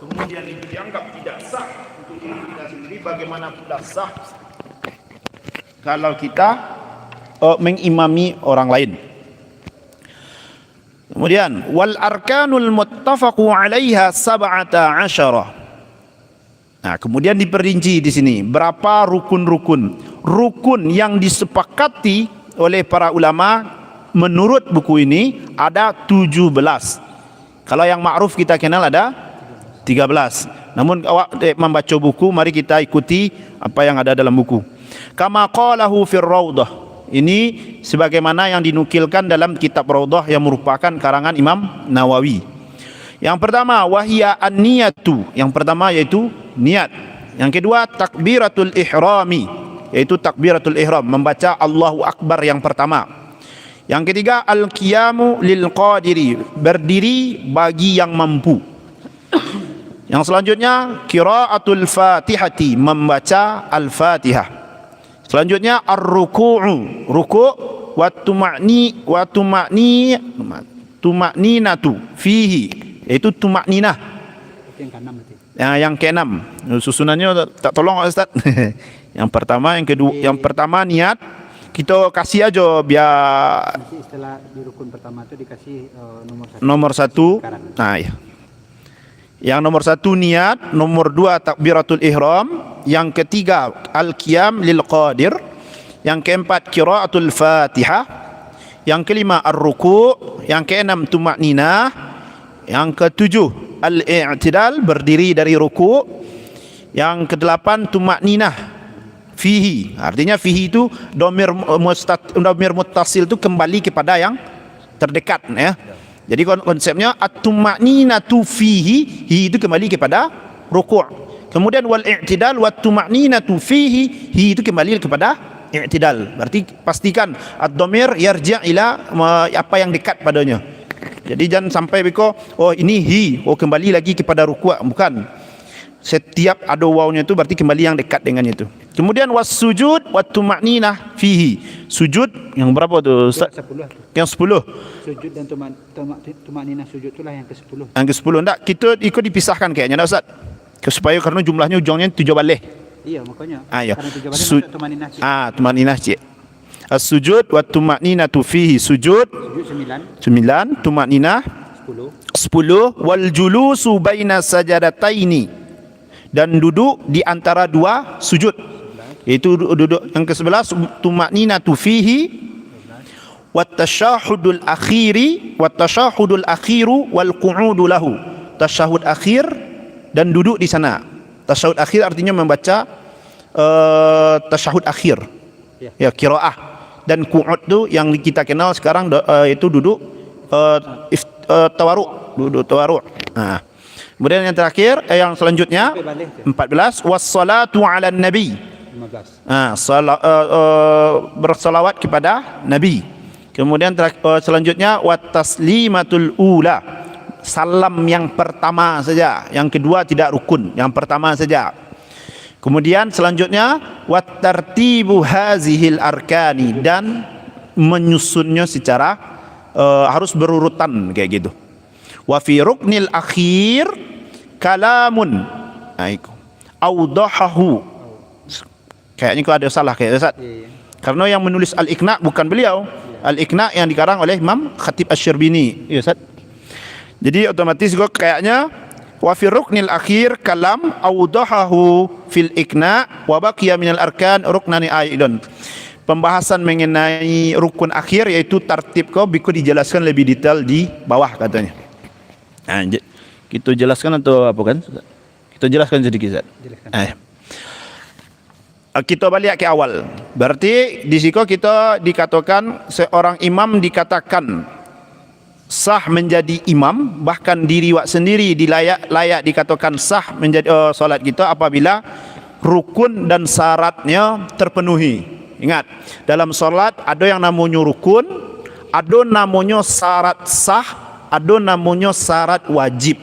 kemudian itu dianggap tidak sah untuk diri kita sendiri, bagaimana pula sah kalau kita mengimami orang lain. Kemudian wal arkanul muttafaqu 'alaiha 17. Nah, kemudian diperinci di sini berapa rukun yang disepakati oleh para ulama menurut buku ini ada 17. Kalau yang ma'ruf kita kenal ada 13. Namun awak membaca buku, mari kita ikuti apa yang ada dalam buku. Kama qalahu fir Raudhah. Ini sebagaimana yang dinukilkan dalam kitab Raudhah yang merupakan karangan Imam Nawawi. Yang pertama wahia an-niyatu. Yang pertama yaitu niat. Yang kedua takbiratul ihrami, yaitu takbiratul ihram, membaca Allahu Akbar yang pertama. Yang ketiga al-qiyamu lil qadiri, berdiri bagi yang mampu. Yang selanjutnya qiraatul fatihati, membaca al-fatihah. Selanjutnya ar-ruku'u, ruku' wa tuma'ninatu fihi, yaitu tuma'ninah. Yang keenam. Susunannya tak tolong Ustaz. Yang pertama, yang kedua, yang pertama niat. Kita kasih aja biar setelah di rukun pertama itu dikasih nomor satu. Nah, ya. Yang nomor satu niat, nomor dua takbiratul ihram, yang ketiga al-qiyam lil qadir, yang keempat qiraatul fatihah, yang kelima ar-ruku', yang keenam tuma'ninah, yang ketujuh al-i'tidal, berdiri dari ruku', yang kedelapan tuma'ninah fihi, artinya fihi itu dhamir muttasil itu kembali kepada yang terdekat, ya. Jadi konsepnya at-tuma'ninatu fihi, hi itu kembali kepada ruku'. Kemudian wal i'tidal wat tuma'ninatu fihi, hi itu kembali kepada i'tidal. Berarti pastikan ad-dhamir yarji' ila apa yang dekat padanya. Jadi jangan sampai beko ini hi, kembali lagi kepada ruku', bukan. Setiap ada wawnya itu berarti kembali yang dekat dengan itu. Kemudian was sujud wat tuma'ninah fihi. Sujud yang berapa tu Ustaz? Yang 10. Sujud dan tuma'ninah sujud itulah yang ke-10. Yang ke-10 enggak, kita ikut dipisahkan kayaknya enggak Ustaz? Supaya karena jumlahnya ujungnya 7 balik. Iya, makanya. Ya. Karena 7 balik masuk tuma'ninah. Tuma'ninah cik. As-sujud wa tuma'ninatu fihi, sujud 9, tuma'ninah 10, wal julusu baina sajadataini, dan duduk di antara dua sujud, yaitu duduk. Yang ke-11 tuma'ninatu fihi wat tasyahudul akhiru wal qu'udu lahu, tasyahud akhir dan duduk di sana. Tasyahud akhir artinya membaca tasyahud akhir, ya, qiraah. Dan qu'ud tu yang kita kenal sekarang itu duduk tawaruk, duduk tawaruk. Kemudian yang terakhir, yang selanjutnya 14 wassalatu ala nabi, 15 bersalawat kepada nabi. Kemudian selanjutnya wat taslimatul ula, salam yang pertama saja, yang kedua tidak rukun, yang pertama saja. Kemudian selanjutnya wat tartibu hazihil arkani, dan menyusunnya secara harus berurutan kayak gitu. Wa fi ruknil akhir kalamun, awdahahu, kayaknya kok ada salah kayak Ustaz. Karena yang menulis al-Iqna bukan beliau. Al-Iqna yang dikarang oleh Imam Khatib Asy-Syarbini, ya Ustaz. Jadi otomatis kok kayaknya wa fi ruknil akhir kalam awdahahu fil Iqna wa baqiya minal arkan ruknani aidan. Pembahasan mengenai rukun akhir yaitu tartib kau biku dijelaskan lebih detail di bawah katanya. Kita jelaskan atau apa kan? Kita jelaskan sedikit Ustaz. Kita balik ke awal. Berarti di situ kita dikatakan seorang imam dikatakan sah menjadi imam, bahkan diri wak sendiri layak dikatakan sah menjadi solat kita apabila rukun dan syaratnya terpenuhi. Ingat, dalam solat ada yang namanya rukun, ada namanya syarat sah, ada namanya syarat wajib.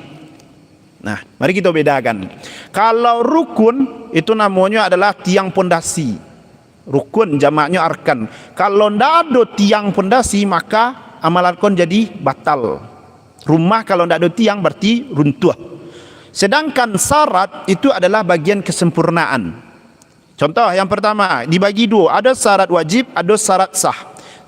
Nah, mari kita bedakan. Kalau rukun itu namanya adalah tiang pondasi. Rukun jamaknya arkan. Kalau tidak ada tiang pondasi maka amalan kon jadi batal. Rumah kalau tidak ada tiang berarti runtuh. Sedangkan syarat itu adalah bagian kesempurnaan. Contoh yang pertama dibagi dua, ada syarat wajib, ada syarat sah.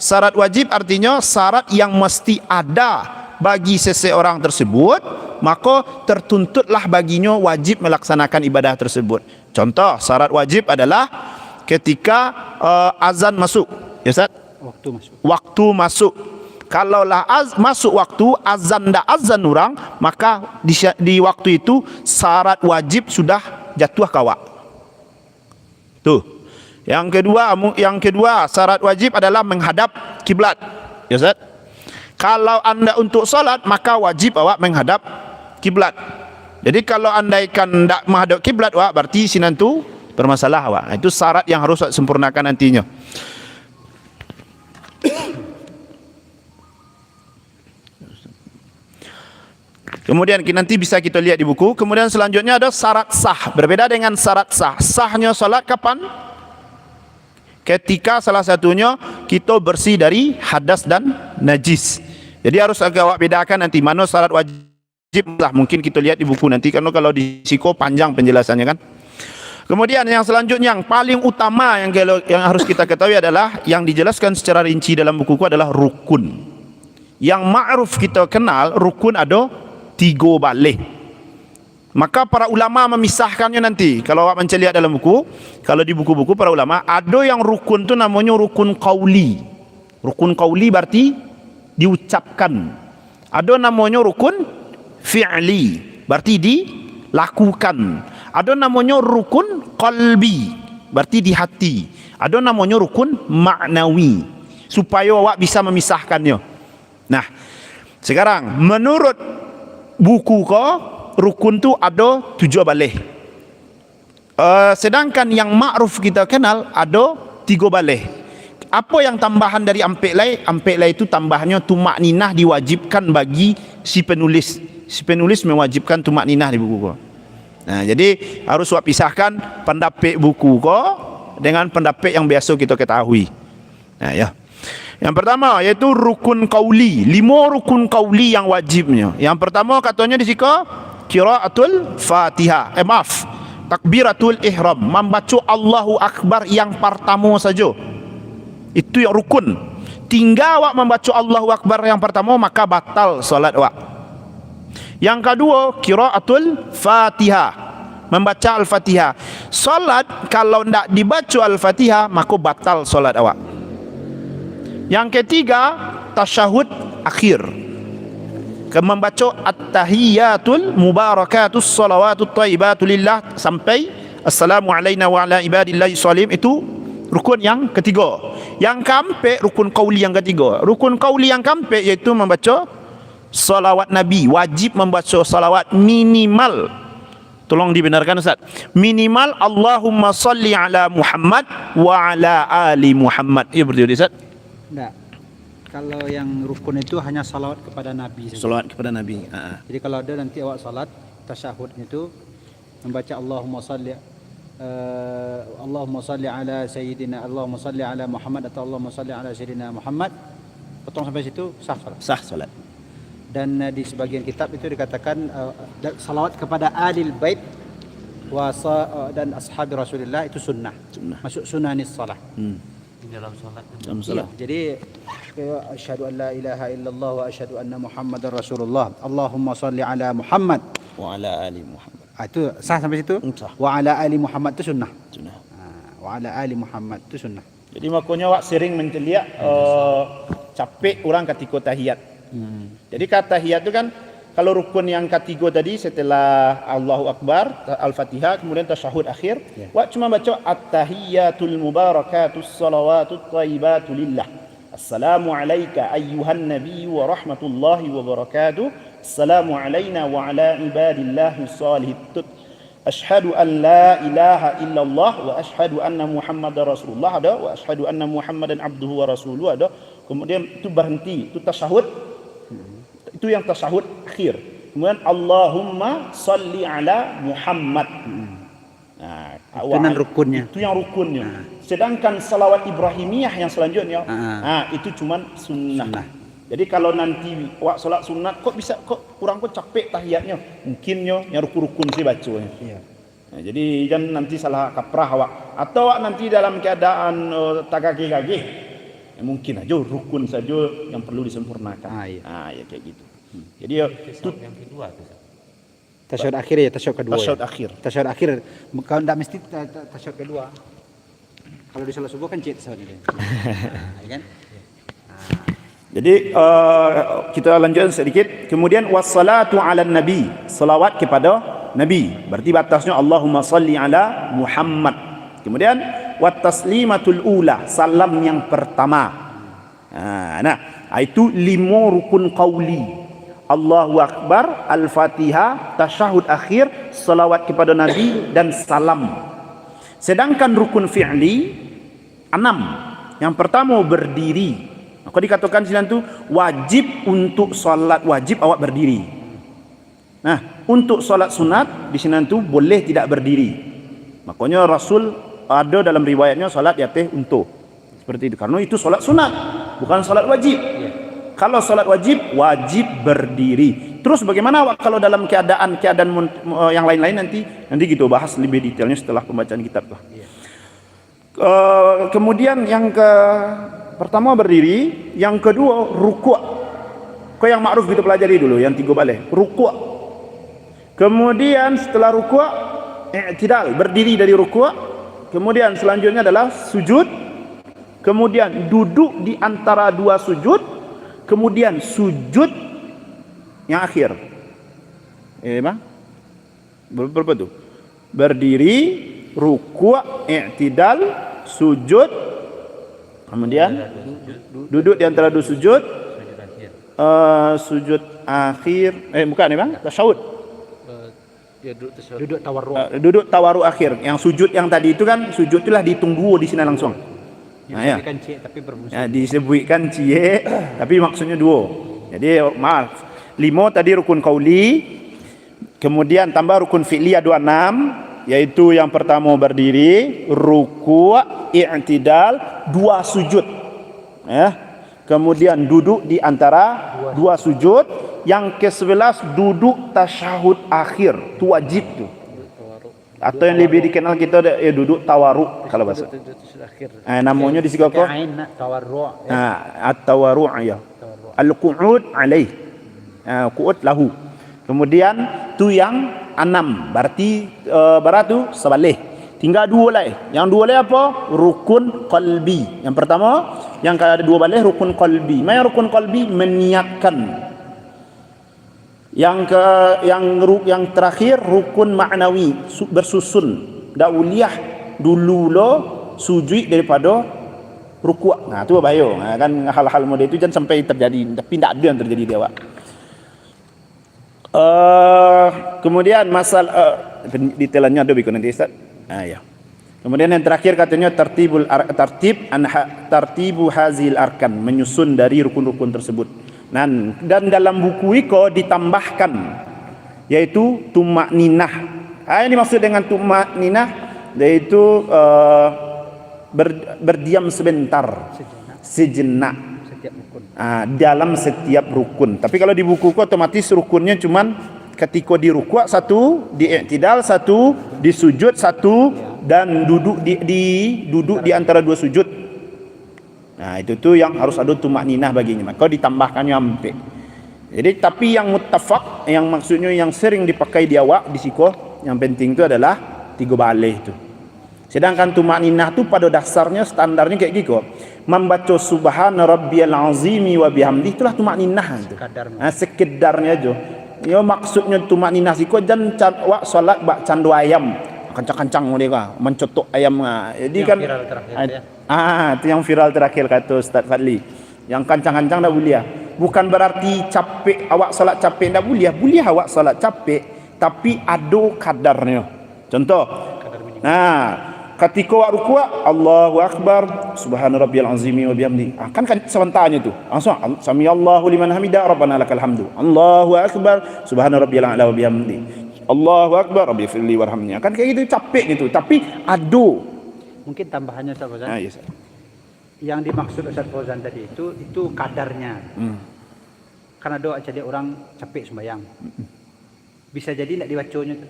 Syarat wajib artinya syarat yang mesti ada bagi seseorang tersebut, maka tertuntutlah baginya wajib melaksanakan ibadah tersebut. Contoh syarat wajib adalah ketika azan masuk, ya Ustaz? Waktu masuk. Waktu masuk. Kalaulah masuk waktu azan dak azan orang, maka di waktu itu syarat wajib sudah jatuh kawak. Tuh. Yang kedua syarat wajib adalah menghadap kiblat. Ya Ustaz? Kalau anda untuk salat maka wajib awak menghadap kiblat. Jadi kalau andaikan ndak menghadap kiblat awak, berarti sinan tu bermasalah awak. Itu syarat yang harus sempurnakan nantinya. Kemudian nanti bisa kita lihat di buku. Kemudian selanjutnya ada syarat sah. Berbeda dengan syarat sah. Sahnya salat kapan? Ketika salah satunya kita bersih dari hadas dan najis. Jadi harus agak awak bedakan nanti mana syarat wajib lah. Mungkin kita lihat di buku nanti, karena kalau di siko panjang penjelasannya kan. Kemudian yang selanjutnya yang paling utama yang harus kita ketahui adalah yang dijelaskan secara rinci dalam bukuku adalah rukun. Yang ma'ruf kita kenal rukun ada 3 balik. Maka para ulama memisahkannya nanti. Kalau awak mencari dalam buku, kalau di buku-buku para ulama, ada yang rukun tu namanya rukun qauli. Rukun qauli berarti diucapkan. Ada namanya rukun fi'li, berarti dilakukan. Ada namanya rukun qalbi, berarti di hati. Ada namanya rukun ma'nawi, supaya awak bisa memisahkannya. Nah, sekarang menurut buku ko rukun tu ada 7 balik. Sedangkan yang ma'ruf kita kenal ada 3 balik. Apa yang tambahan dari ampek lai? Ampek lai itu tambahannya tumakninah diwajibkan bagi si penulis. Si penulis mewajibkan tumakninah di buku ko. Nah, jadi harus awak pisahkan pendapat buku ko dengan pendapat yang biasa kita ketahui. Nah, ya. Yang pertama yaitu rukun qauli. 5 rukun qauli yang wajibnya. Yang pertama katanya di situ qiraatul Fatihah. Takbiratul ihram, membaca Allahu Akbar yang pertama saja. Itu yang rukun. Tinggal awak membaca Allahu Akbar yang pertama, maka batal solat awak. Yang kedua qiraatul Fatihah, membaca Al-Fatihah. Solat kalau tidak dibaca Al-Fatihah maka batal solat awak. Yang ketiga tasyahud akhir, membaca at-tahiyatul mubarakatus salawatut thayyibatu lillah sampai assalamu alayna wa ala ibadillahi shalim. Itu rukun yang ketiga. Yang keempat rukun qauli yang ketiga. Rukun qauli yang keempat yaitu membaca salawat Nabi. Wajib membaca salawat minimal, tolong dibenarkan Ustaz, minimal Allahumma salli ala Muhammad wa ala ali Muhammad. Ya betul Ustaz? Enggak. Kalau yang rukun itu hanya salawat kepada Nabi saja. Salawat kepada Nabi. Jadi kalau ada nanti awak salat, tasyahudnya itu membaca Allahumma salli ala sayyidina, Allahumma salli ala Muhammad atau Allahumma salli ala sayyidina Muhammad. Potong sampai situ sah salat. Sah salat. Dan di sebagian kitab itu dikatakan salawat kepada alil bait dan ashabi Rasulullah itu sunnah. Masuk sunanis salah. Dalam salat. Dalam salat. Jadi asyhadu an la ilaha illallah wa asyhadu anna Muhammadar Rasulullah. Allahumma salli ala Muhammad Wa ala ali Muhammad. Itu sah sampai situ? Sah. Wa ala ali Muhammad itu sunnah. Sunnah. Wa ala ali Muhammad itu sunnah. Jadi makanya awak sering menceliak capek orang ketika tahiyat. Jadi kata tahiyat itu kan kalau rukun yang ketiga tadi setelah Allahu Akbar, Al-Fatihah, kemudian tasyahud akhir, awak cuma baca at-tahiyatul mubarakatus salawatut thayyibatu lillah. Assalamu alayka ayyuhan nabiy wa rahmatullahi wa barakatuh. Assalamu alayna wa ala ibadillahi salihin. Ashhadu an la ilaha illallah wa ashhadu anna Muhammadar Rasulullah ada, wa ashhadu anna Muhammadan abduhu wa rasuluhu ada. Kemudian itu berhenti, itu tasyahud. Itu yang tasyahud akhir. Kemudian Allahumma salli ala Muhammad. Nah, Itu rukunnya. Itu yang rukunnya. Sedangkan salawat Ibrahimiyah yang selanjutnya, itu cuman sunnah. Jadi kalau nanti awak solat sunat kok bisa kok kurang kok capek tahiyatnya. Mungkinnya yang rukun-rukun sih bacanya. Iya. Nah, jadi jangan nanti salah kaprah awak. Atau awak nanti dalam keadaan tagaki-gaki. Ya, mungkin aja rukun saja yang perlu disempurnakan. Iya. Ya kayak gitu. Jadi ya Tasawuf yang kedua tuh. Tasyahud akhir ya, tasyahud kedua. tasyahud ya. akhir. Tasyahud akhir. Kalau tidak mesti tasyahud kedua. Kalau di salat subuh kan cek tasyahud itu. Nah, kan? Jadi kita lanjutkan sedikit. Kemudian wassalatu ala nabi, salawat kepada nabi. Berarti batasnya Allahumma salli ala Muhammad. Kemudian wat taslimatul ula, salam yang pertama. Nah, itu 5 rukun qauli. Allahu akbar, al-Fatihah, tasyahud akhir, salawat kepada nabi dan salam. Sedangkan rukun fi'li 6. Yang pertama berdiri. Maka dikatakan sini tu wajib untuk solat wajib awak berdiri. Nah, untuk solat sunat di sini tu boleh tidak berdiri. Makanya Rasul ada dalam riwayatnya solat di atas unta. Seperti itu. Karena itu solat sunat, bukan solat wajib. Kalau solat wajib, wajib berdiri. Terus bagaimana awak kalau dalam keadaan yang lain-lain nanti kita bahas lebih detailnya setelah pembacaan kitab lah. Kemudian yang pertama berdiri, yang kedua rukuk. Kau yang makruf kita pelajari dulu, yang 3 balik. Rukuk. Kemudian setelah rukuk, i'tidal, berdiri dari rukuk. Kemudian selanjutnya adalah sujud. Kemudian duduk di antara 2 sujud. Kemudian sujud yang akhir. Bang? Berapa tu? Berdiri, rukuk, i'tidal, sujud. Kemudian duduk di antara 2 sujud. Sujud akhir. Bukan ni bang? Tasyahud. Duduk tawarruk. Duduk tawarruk akhir. Yang sujud yang tadi itu kan sujud itulah dihitung 2 di sini langsung. Ya. Disebutkan cek tapi berfungsi. Disebutkan cie tapi maksudnya 2. Jadi maaf. 5 tadi rukun qauli. Kemudian tambah rukun fi'li ada 6. Yaitu yang pertama berdiri, rukuk, i'tidal, 2 sujud. Kemudian duduk di antara 2 sujud. Yang ke-11 duduk tasyahud akhir. Itu wajib tu. Atau yang lebih dikenal kita duduk tawaruk kalau bahasa. Namanya di sini kok. Tawarruk. At-tawarru' ya. Al-qu'ud alaih. Qu'ud lahu. Kemudian tu yang 6. Berarti beratu sebalik. Tinggal 2 lagi. Yang 2 lagi apa? Rukun qalbi. Yang pertama, yang ada 2 balik rukun qalbi. Mana rukun qalbi? Meniatkan. Yang terakhir rukun ma'nawi, bersusun. Dauliyah dulu lo sujud daripada rukuk. Nah, tu bahaya. Kan hal-hal model itu jangan sampai terjadi, tapi tidak ada yang terjadi di awak. Kemudian masalah detailannya ada bikun nanti Ustaz. Ya. Kemudian yang terakhir katanya tartibu hazil arkan, menyusun dari rukun-rukun tersebut. Dan dalam buku iko ditambahkan yaitu tumakninah. Ini maksud dengan tumakninah yaitu berdiam sebentar, sejenak. Dalam setiap rukun. Tapi kalau di buku otomatis rukunnya cuman ketika di rukuk 1, di i'tidal 1, di sujud 1 dan duduk di antara 2 sujud. Nah, itu tuh yang harus ada tumakninah baginya. Maka ditambahkannya sampai. Jadi tapi yang muttafaq, yang maksudnya yang sering dipakai di awak di siko, yang penting itu adalah 3 balik itu. Sedangkan tumakninah tu pada dasarnya standarnya kayak gitu. Membaca subhana rabbiyal azimi wa bihamdi itulah tumakninah itu. Sekedarnya aja. Ya maksudnya tumakninah siko dan wak salat bak candu ayam. Kencang-kencang mereka mencetuk ayam. Jadi yang kan viral terakhir, itu yang viral terakhir kata Ustaz Fadli. Yang kencang-kencang dah boleh. Bukan berarti capek awak salat capek dah boleh. Boleh awak salat capek tapi ada kadarnya. Contoh. Ketika awak rukuk, Allahu akbar, subhana rabbiyal azimi wa bihamdi. Kan sebentarnya tu. Langsung sami Allahu liman hamida, rabbana lakal hamdu. Allahu akbar, subhana rabbiyal a'la wa bihamdi. Allahu akbar, rabbighfirli warhamni. Kan kayak gitu capek gitu, tapi adu. Mungkin tambahannya Ustaz Fauzan. Yes. Yang dimaksud Ustaz Fauzan tadi itu kadarnya. karena doa jadi orang capek sembahyang. Bisa jadi tidak dibacanya tu.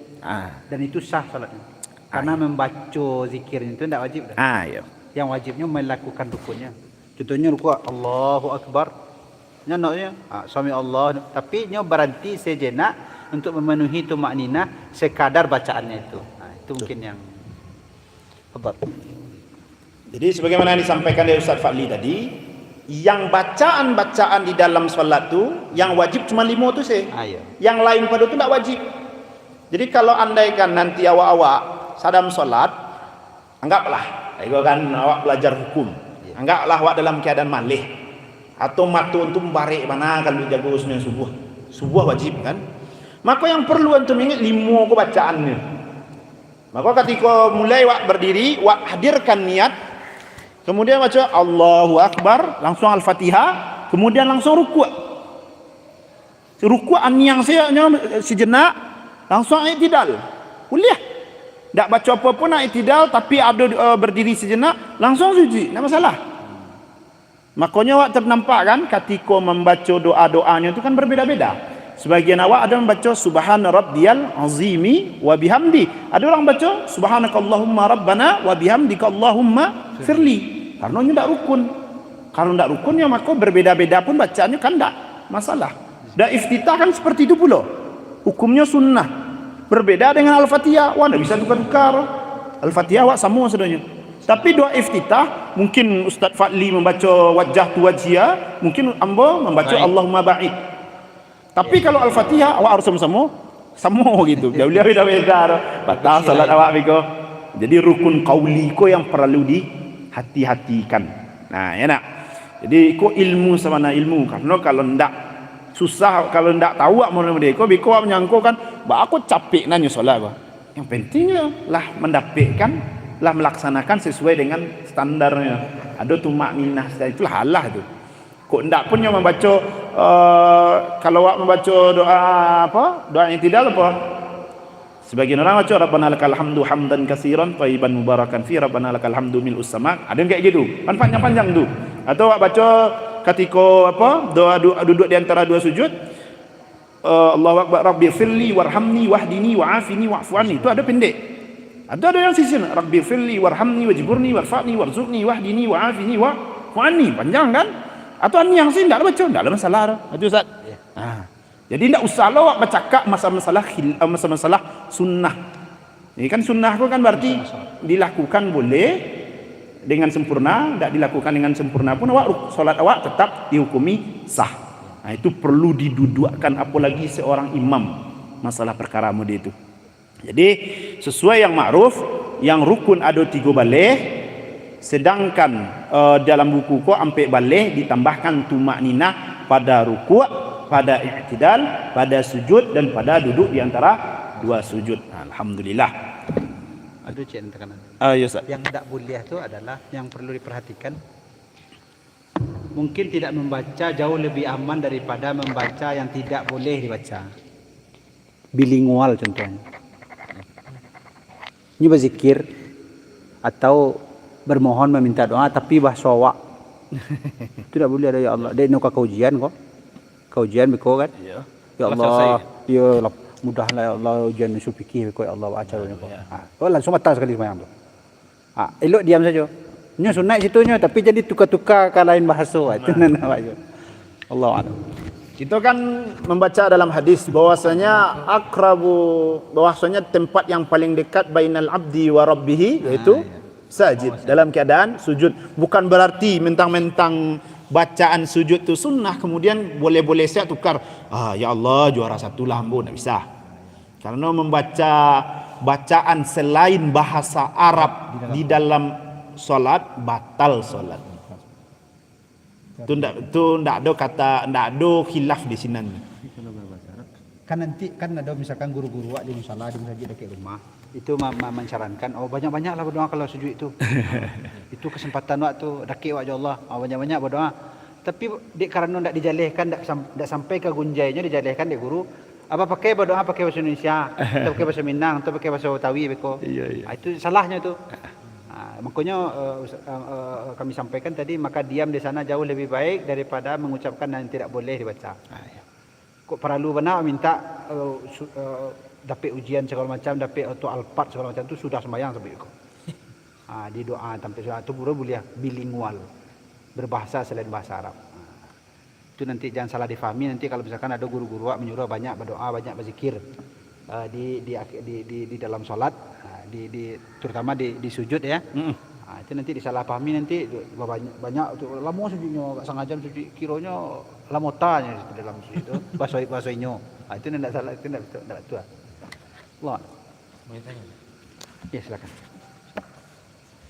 Dan itu sah salatnya. Karena membaca zikirnya itu tidak wajib dah. Ya. Yang wajibnya melakukan rukunnya. Contohnya rukuk Allahu Akbar. Nyonoknya Sami Allah, tapi nya berhenti sejenak untuk memenuhi tumakninah sekadar bacaannya itu. Itu mungkin yang hebat. Jadi sebagaimana yang disampaikan dari Ustaz Fadli tadi, yang bacaan-bacaan di dalam solat tu yang wajib cuma 5 tu sih. Yang lain pada tu tak wajib. Jadi kalau andaikan nanti awak-awak sadam solat, anggaplah kan awak belajar hukum. Anggaplah awak dalam keadaan malih atau matu untuk barek mana kalau jaga sembahyang subuh. Subuh wajib kan? Maka yang perlu antum ingat 5 ko bacaannya. Maka ketika mulai awak berdiri, awak hadirkan niat. Kemudian baca Allahu Akbar, langsung Al-Fatihah, kemudian langsung rukuk. Rukuk yang saya sejenak, langsung i'tidal. Boleh. Tak baca apa pun nak i'tidal, tapi ada berdiri sejenak, langsung sujud. Tak masalah. Makanya awak ternampak kan ketika membaca doa-doanya itu kan berbeza-beza. Sebagian awak ada membaca Subhana Rabbiyal Azimi wa bihamdi. Ada orang baca Subhanakallahumma Rabbana wa bihamdika Allahumma firli. Karena ini tak rukun. Kalau tak rukun ya maka berbeza-beza pun bacaannya kan tak masalah. Dan iftitah kan seperti itu pula. Hukumnya sunnah. Berbeda dengan Al-Fatihah. Wah, tak bisa tukar-tukar. Al-Fatihah awak sama sebenarnya. Tapi doa iftitah, mungkin Ustaz Fadli membaca wajah tu wajhia, mungkin amba membaca Allahumma ba'id. Tapi kalau Al-Fatihah awak harus sama-sama gitu. Beliau dah beza. Batal salat awak biko. Jadi rukun qauli ko yang perlu dihati-hatikan. Nah, ya nak. Jadi ko ilmu sama ilmu, karena kalau ndak susah, kalau ndak tahu awak model ko biko awak menyangko kan, ba aku capek nanya solat ba. Yang pentingnya lah mendapatkan, lah melaksanakan sesuai dengan standarnya. Ada tumakninah, itulah halah tu. Kok ndak pun yang membaca kalau awak membaca doa apa? Doa yang tidak apa? Sebagian orang baca Rabbana lakal hamdu hamdan katsiran thayyiban mubarakan fi Rabbana lakal hamdu mil'us sama. Ada yang kayak gitu. Kan panjang-panjang tu. Atau awak baca ketika apa? Doa duduk di antara dua sujud. Allahu akbar rabbighfirli warhamni wahdini wa'afini wa'fu anni. Itu ada pendek. Ada yang sisian rabbighfirli warhamni wajburni warfa'ni warzuqni wahdini wa'afini wa'fu anni. Panjang kan? Atau yang sih tidak baca, tidak ada masalah. Itu Ustaz. Jadi tidak usah awak bercakap masalah sunnah. Ini kan sunnah itu kan berarti dilakukan boleh dengan sempurna, tidak dilakukan dengan sempurna pun awak solat awak tetap dihukumi sah. Nah, itu perlu didudukkan apalagi seorang imam masalah perkara model itu. Jadi sesuai yang ma'ruf, yang rukun ada 3 baleh. Sedangkan dalam buku ko ampe baleh ditambahkan tumakninah pada rukuk, pada i'tidal, pada sujud dan pada duduk di antara 2 sujud. Alhamdulillah. Aduh cik tekanan. Ya Ustaz. Yang tidak boleh itu adalah yang perlu diperhatikan. Mungkin tidak membaca jauh lebih aman daripada membaca yang tidak boleh dibaca. Bilingual contohnya. Ini berzikir atau bermohon meminta doa tapi bahasa awak. Itu tidak boleh ada ya Allah. Dia nak kaujian kok. Kaujian beko kan? Ya. Ya Allah. Ya mudahlah ya Allah ujian usul fikih beko ya Allah acaranya kok. Oh langsung batal sekali sembahyang tu. Elok diam saja. Nya sunat situnya tapi jadi tukar-tukar ke lain bahasa. Itu nampak je. Allah a'lam. Itu kan membaca dalam hadis bahwasanya bahwasanya tempat yang paling dekat bainal abdi wa rabbih yaitu sajid, dalam keadaan sujud. Bukan berarti mentang-mentang bacaan sujud tu sunnah kemudian boleh-boleh saya tukar. Ya Allah juara 1 lah ambo, tak bisa. Karena membaca bacaan selain bahasa Arab di dalam solat batal solat. Itu ndak ada kata, ndak ada khilaf di sini. Kan nanti kan ada misalkan guru-guru di musala di masjid dekat rumah itu mencarankan banyak-banyaklah berdoa kalau sujud itu. Itu kesempatan waktu dakik wa Allah. Banyak-banyak berdoa. Tapi karena ndak dijalihkan, ndak sampai ke gunjainya dijalihkan di guru. Apa pakai berdoa pakai bahasa Indonesia, atau pakai bahasa Minang, atau pakai bahasa Betawi beko. Itu salahnya itu. Makanya kami sampaikan tadi maka diam di sana jauh lebih baik daripada mengucapkan yang tidak boleh dibaca. kok perlu benar minta dapat ujian segala macam, dapat atau alpat segala macam tu sudah sembahyang sampai itu. Di doa sampai sudah itu boleh bilingual, berbahasa selain bahasa Arab. Itu nanti jangan salah difahami nanti kalau misalkan ada guru-guru menyuruh banyak berdoa, banyak berzikir di dalam solat, terutama di sujud ya. Itu nanti disalahpahami nanti banyak lama sujudnya enggak sengaja sujud kiranya lamotanya di dalam sujud itu bahasa-bahasanya. Itu tidak salah, itu tidak betul. Allah. Boleh tanya? Ya silakan.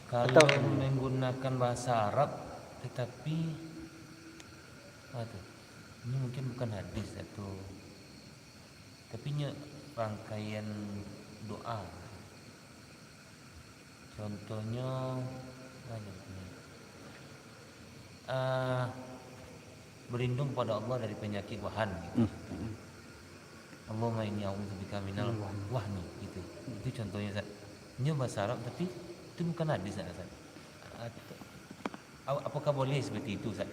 Kalau menggunakan bahasa Arab tetapi ini mungkin bukan hadis atau tapi rangkaian doa. Contohnya berlindung pada Allah dari penyakit wahan gitu. Allahumma inni a'udzubika minal wahni gitu. Itu contohnya Ustaz. Ini bahasa Arab tapi itu bukan hadis Ustaz. Apakah boleh seperti itu Ustaz?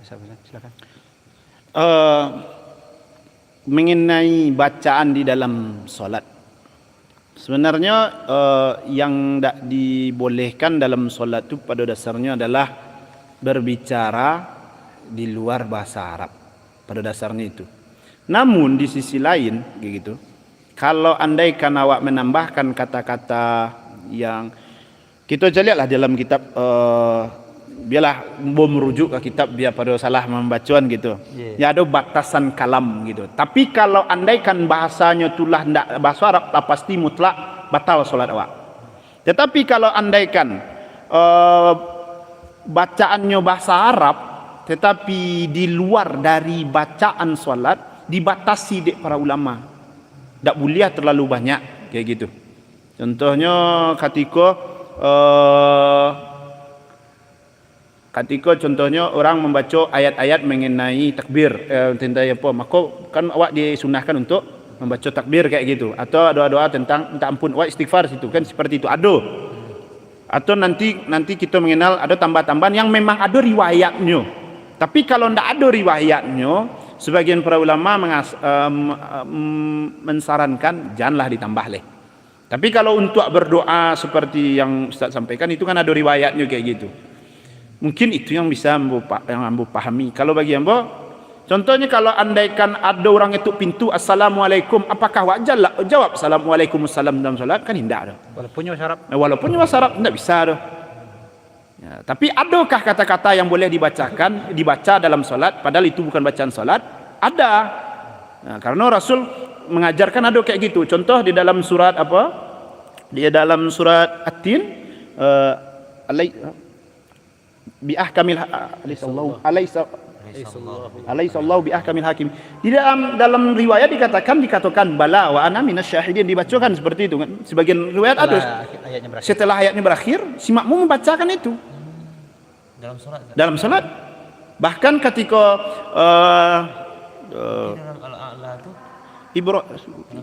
Silakan. Mengenai bacaan di dalam solat, sebenarnya yang tidak dibolehkan dalam solat itu pada dasarnya adalah berbicara di luar bahasa Arab pada dasarnya itu. Namun di sisi lain gitu, kalau andaikan awak menambahkan kata-kata yang kita lihatlah dalam kitab biarlah merujuk ke kitab biar pada salah membacaan gitu. Ya ada batasan kalam gitu. Tapi kalau andaikan bahasanya itulah ndak bahasa Arab, tak pasti mutlak batal solat awak. Tetapi kalau andaikan bacaannya bahasa Arab tetapi di luar dari bacaan solat, dibatasi dek para ulama. Tak boleh terlalu banyak kayak gitu. Contohnya ketika contohnya orang membaca ayat-ayat mengenai takbir tentang apa, maka kan awak disunahkan untuk membaca takbir kayak gitu, atau doa-doa tentang minta ampun, awak istighfar situ kan seperti itu ada. Atau nanti kita mengenal ada tambah-tambahan yang memang ada riwayatnya. Tapi kalau tidak ada riwayatnya, sebagian para ulama mensarankan janganlah ditambah leh. Tapi kalau untuk berdoa seperti yang Ustaz sampaikan itu kan ada riwayatnya kayak gitu. Mungkin itu yang bisa ambo pahami. Kalau bagi ambo, contohnya kalau andaikan ada orang itu pintu assalamualaikum, apakah wajar lah jawab assalamualaikum salam dalam solat? Kan tidak ada. Walaupunnya bahasa Arab. Walaupun bahasa Arab tidak bisa ada. Ya, tapi adakah kata-kata yang boleh dibaca dalam solat padahal itu bukan bacaan solat? Ada. Nah, karena Rasul mengajarkan ada kayak gitu. Contoh di dalam surat apa? Di dalam surat At-Tin biahkamil alaisallahu biahkamil hakim. Di dalam riwayat dikatakan bala wa ana minasyahidin, dibacakan seperti itu kan. Sebagian riwayat ada setelah ayatnya berakhir si makmum membacakan itu dalam salat. Bahkan ketika dalam al-a'la itu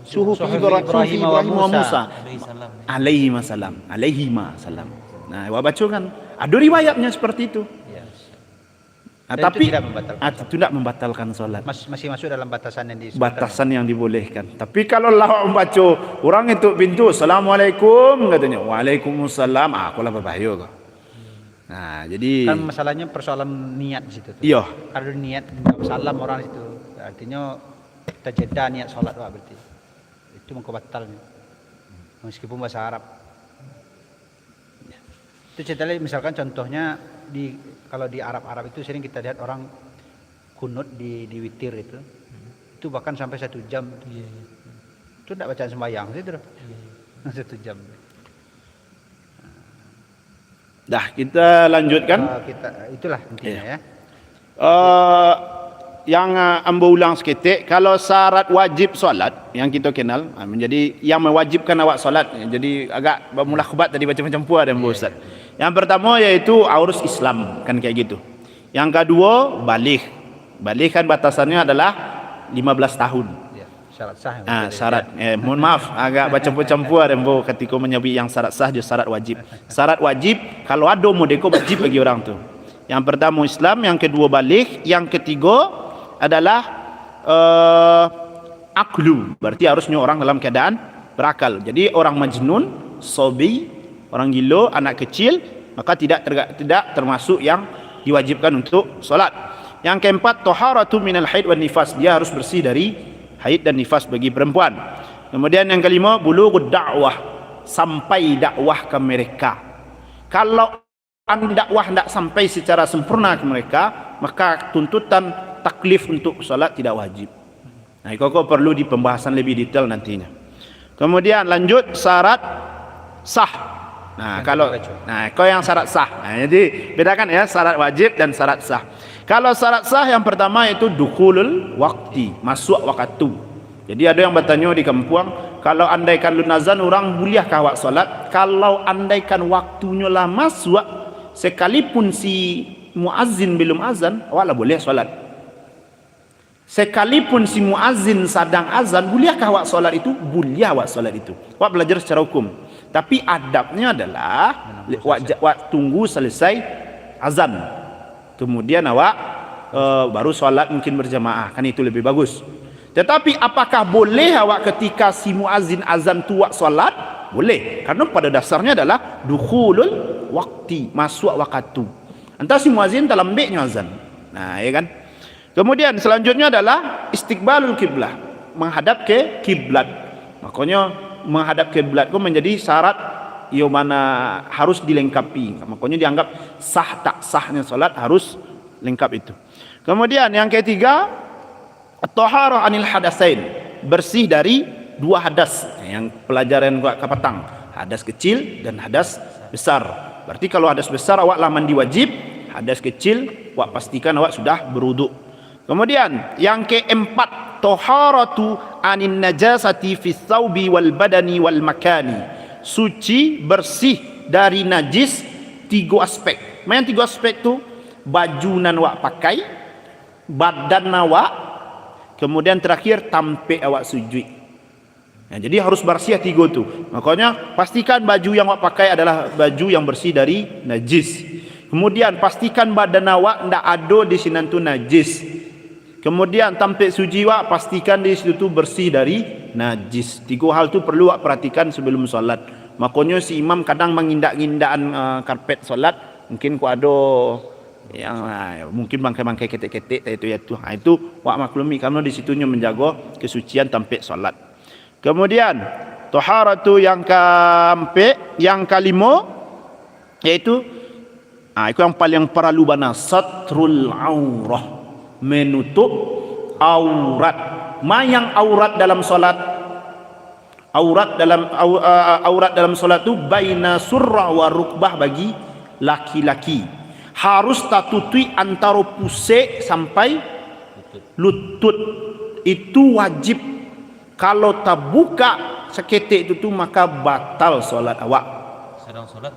suhuf Ibrahim wa Musa alaihi salam. Nah, awak baca kan ada riwayatnya seperti itu. Tapi itu tidak membatalkan solat. Masih masuk dalam batasan yang dibolehkan. Tapi kalau lah membaca orang itu pintu assalamualaikum katanya waalaikumsalam, aku lah berbahaya kok. Nah, jadi kan masalahnya persoalan niat di situ. Iya. Kalau niat salam orang itu artinya kita jeda niat solat berarti. Itu mengkobatalnya. Meskipun bahasa Arab. Itu cerita misalkan contohnya kalau di Arab itu sering kita lihat orang kunut di witir itu bahkan sampai 1 jam. Itu tidak bacaan sembahyang itu. 1 jam. Dah kita lanjutkan. Itulah intinya ya. Yang ambo ulang seketik, kalau syarat wajib solat yang kita kenal menjadi yang mewajibkan awak solat, jadi agak bermulakhabat tadi macam-macam puas dan Ustaz. Yang pertama yaitu urus Islam kan kayak gitu. Yang kedua baligh kan batasannya adalah 15 tahun. Ya, syarat sah. Syarat. Mohon maaf agak bercampur-campur dan ketika menyebut yang syarat sah dan syarat wajib. Syarat wajib kalau ada modeko wajib bagi orang tu. Yang pertama Islam, yang kedua baligh, yang ketiga adalah aklu, berarti harusnya orang dalam keadaan berakal. Jadi orang majnun, sobi, orang gila, anak kecil, maka tidak termasuk yang diwajibkan untuk solat. Yang keempat, taharatu minal haid wan nifas, dia harus bersih dari haid dan nifas bagi perempuan. Kemudian yang kelima, bulughud dakwah, sampai dakwah ke mereka. Kalau dakwah tidak sampai secara sempurna ke mereka, maka tuntutan taklif untuk solat tidak wajib. Nah, itu perlu di pembahasan lebih detail nantinya. Kemudian lanjut syarat sah. Nah, kau yang syarat sah. Nah, jadi bedakan ya syarat wajib dan syarat sah. Kalau syarat sah yang pertama itu dukhulul waqti, masuk waktu. Jadi ada yang bertanya di kampung, kalau andaikan lunazan orang bolehkah awak solat? Kalau andaikan waktunya lah masuk, sekalipun si muazzin belum azan, awak lah boleh solat. Sekalipun si muazzin sedang azan, bolehkah awak solat itu? Boleh awak solat itu. Awak belajar secara hukum. Tapi adabnya adalah awak tunggu selesai azan. Kemudian awak baru solat mungkin berjamaah, kan itu lebih bagus. Tetapi apakah boleh awak ketika si muazzin azan tu awak solat? Boleh. Karena pada dasarnya adalah dukhulul waqti, masuk waktu. Entah si muazzin dalam beknya azan. Nah, ya kan? Kemudian selanjutnya adalah istiqbalul kiblah, menghadap ke kiblat. Makanya menghadap kiblat itu menjadi syarat yang mana harus dilengkapi. Makanya dianggap sah tak sahnya salat harus lengkap itu. Kemudian yang ketiga, at-taharah anil hadasain, bersih dari dua hadas. Yang pelajaran gua ke petang, hadas kecil dan hadas besar. Berarti kalau hadas besar awak lah mandi wajib, hadas kecil awak pastikan awak sudah berwuduk. Kemudian yang keempat, taharatu anin najasati fis thawbi wal badani wal makani, suci bersih dari najis tiga aspek. Mana tiga aspek tu? Baju nan awak pakai, badan awak, kemudian terakhir tampik awak sujud. Nah, jadi harus bersih tiga tu. Makanya pastikan baju yang awak pakai adalah baju yang bersih dari najis. Kemudian pastikan badan awak ndak ada di sini tu najis. Kemudian tampik suci awak pastikan di situ tu bersih dari najis. Tiga hal tu perlu awak perhatikan sebelum solat. Makanya si imam kadang mengindak-indaan karpet solat, mungkin ku ada yang mungkin bangkai-bangkai ketek-ketek itu ya tu. Itu awak maklumi karena di situnya menjaga kesucian tampik solat. Kemudian taharatu yang keempat, yang kelima yaitu itu yang paling perlu bana, satrul aurah, menutup aurat. Yang aurat dalam solat, aurat dalam solat tu baina surra wa rukbah bagi laki-laki. Harus tatutui antara pusik sampai lutut. Itu wajib. Kalau tak buka seketik itu tu maka batal solat awak.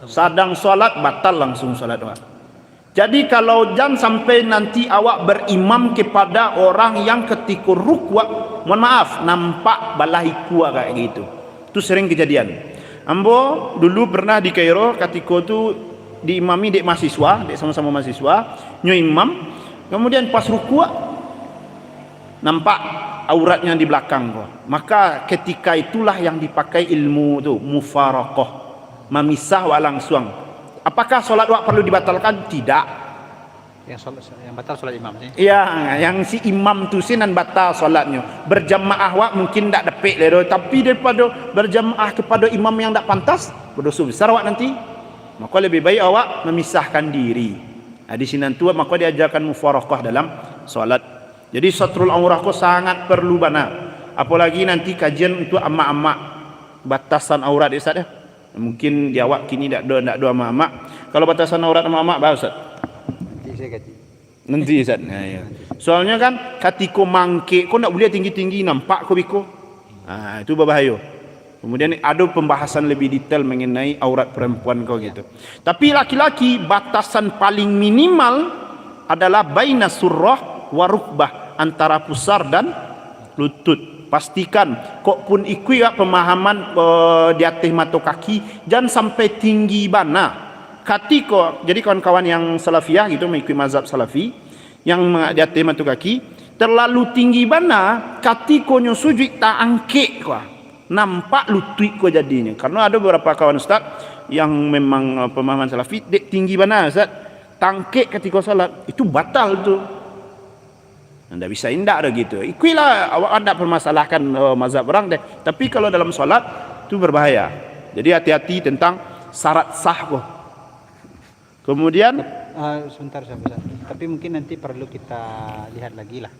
Sadang solat batal langsung solat awak. Jadi kalau jangan sampai nanti awak berimam kepada orang yang ketika rukuk, mohon maaf, nampak balahiku kayak gitu. Itu sering kejadian. Ambo dulu pernah di Kairo ketika tu diimami dek mahasiswa, dek sama-sama mahasiswa, nyo imam, kemudian pas rukuk nampak auratnya di belakang kau. Maka ketika itulah yang dipakai ilmu tu mufaraqah, memisah awak langsung. Apakah solat awak perlu dibatalkan? Tidak. Yang batal solat imam ni. Iya, yang si imam tu sinan batal solatnya. Berjamaah awak mungkin tak dapik le, tapi daripada berjamaah kepada imam yang tak pantas, berdosa besar awak nanti. Maka lebih baik awak memisahkan diri. Di sini tu maka diajarkan mufaraqah dalam solat. Jadi satrul aurah ko sangat perlu bana. Apalagi nanti kajian untuk amak-amak batasan aurat Ustaz ya. Mungkin di awak kini tak ada amak-amak. Kalau batasan aurat amak-amak bah Ustaz. Nanti saya kati. Nanti Ustaz. Nah, ya. Soalnya kan ketika mangkik kau nak boleh tinggi-tinggi nampak kau biko. Itu berbahaya. Kemudian ada pembahasan lebih detail mengenai aurat perempuan kau gitu. Tapi laki-laki batasan paling minimal adalah baina surrah wa rukbah, antara pusar dan lutut. Pastikan kok pun ikut ya pemahaman di atas mata kaki, jangan sampai tinggi bana. Ketika jadi kawan-kawan yang salafiyah gitu mengikuti mazhab salafi yang di atas mata kaki, terlalu tinggi bana katiko nyo sujud tak angkik kuah nampak lutut ko jadinya. Karena ada beberapa kawan ustaz yang memang pemahaman salafi dek tinggi bana ustaz, tangkik ketika salat itu batal tu. Anda bisa indak dah gitu. Ikuilah awak anda permasalahkan mazhab orang deh. Tapi kalau dalam salat itu berbahaya. Jadi hati-hati tentang syarat sah ko. Kemudian sebentar Ustaz. Tapi mungkin nanti perlu kita lihat lagi lah.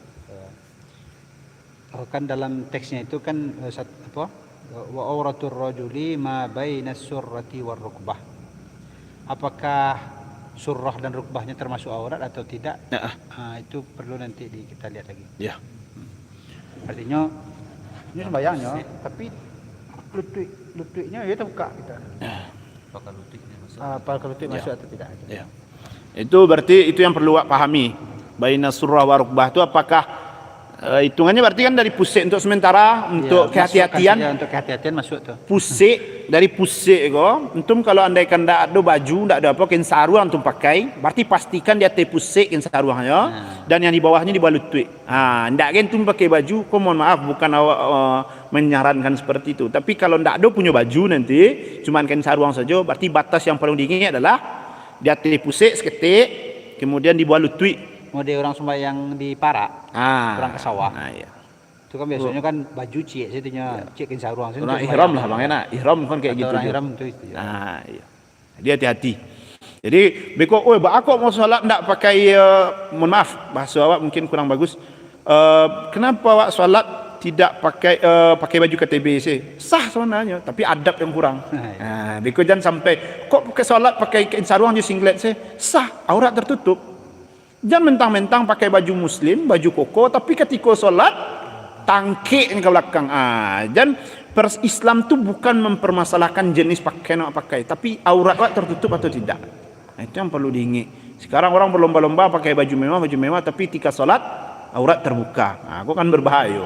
Kan dalam teksnya itu kan apa? Wa auratur rajuli ma bainas surrati war rukbah. Apakah surah dan rukbahnya termasuk aurat atau tidak? Itu perlu nanti kita lihat lagi. ya. Artinya ini sembayangnya, tapi lututnya ya terbuka kita. Apakah lututnya masuk? Apakah lutut masuk atau tidak? Ya. Itu berarti itu yang perlu awak pahami. Baina surah wa rukbah itu apakah hitungannya berarti kan dari pusik untuk sementara untuk kehati-hatian. Untuk kehati-hatian masuk tuh. Pusik dari pusik ko. Antum kalau andaikan ndak ada baju, ndak ada apa kain sarung antum pakai, berarti pastikan di atas pusik kain sarungnya dan yang di bawahnya di bawah lutut. Ndak kan antum pakai baju, kau mohon maaf bukan awak menyarankan seperti itu. Tapi kalau ndak ada punya baju nanti, cuman kain sarung saja, berarti batas yang paling tinggi adalah di atas pusik seketik, kemudian di bawah lutut. Model orang sembahyang di Parak, orang ke sawah. Iya. Itu kan biasanya kan baju cik, situnya cik kain sarung. Orang ihram lah bang enak, ihram kan kayak gitu. Orang ihram itu. Iya. Dia hati-hati. Jadi beko, aku mau sholat ndak pakai, mohon maaf bahasa awak mungkin kurang bagus. Kenapa awak sholat tidak pakai baju KTB sih? Sah sebenarnya, tapi adab yang kurang. Beko jangan sampai kok pakai sholat pakai kain sarung aja singlet sih? Sah, aurat tertutup. Jangan mentang-mentang pakai baju muslim, baju koko, tapi ketika sholat tangkik ke belakang. Dan Islam tu bukan mempermasalahkan jenis pakaian yang pakai, tapi aurat tertutup atau tidak. Itu yang perlu diingat. Sekarang orang berlomba-lomba pakai baju mewah, tapi ketika sholat aurat terbuka. Aku kan berbahaya.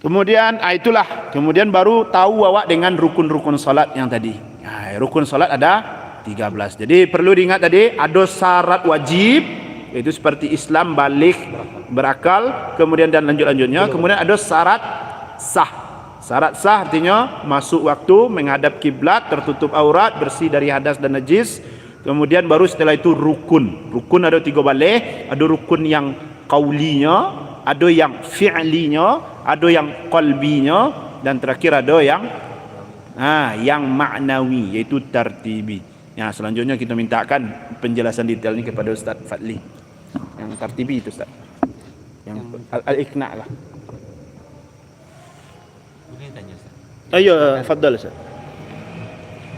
Kemudian itulah, kemudian baru tahu awak dengan rukun-rukun sholat yang tadi. Rukun sholat ada 13. Jadi perlu diingat tadi ada syarat wajib, itu seperti Islam, balik, berakal, kemudian dan lanjut-lanjutnya. Kemudian ada syarat sah. Syarat sah artinya masuk waktu, menghadap kiblat, tertutup aurat, bersih dari hadas dan najis. Kemudian baru setelah itu rukun. Rukun ada 3 balik, ada rukun yang qaulinya, ada yang fi'linya, ada yang qalbinya, dan terakhir ada yang maknawi, yaitu tartibi. Ya, selanjutnya kita mintakan penjelasan detail ini kepada Ustaz Fadli. Yang tartibi itu Ustaz. Yang al-iqna' lah. Boleh tanya Ustaz? Ayo, fadhal Ustaz.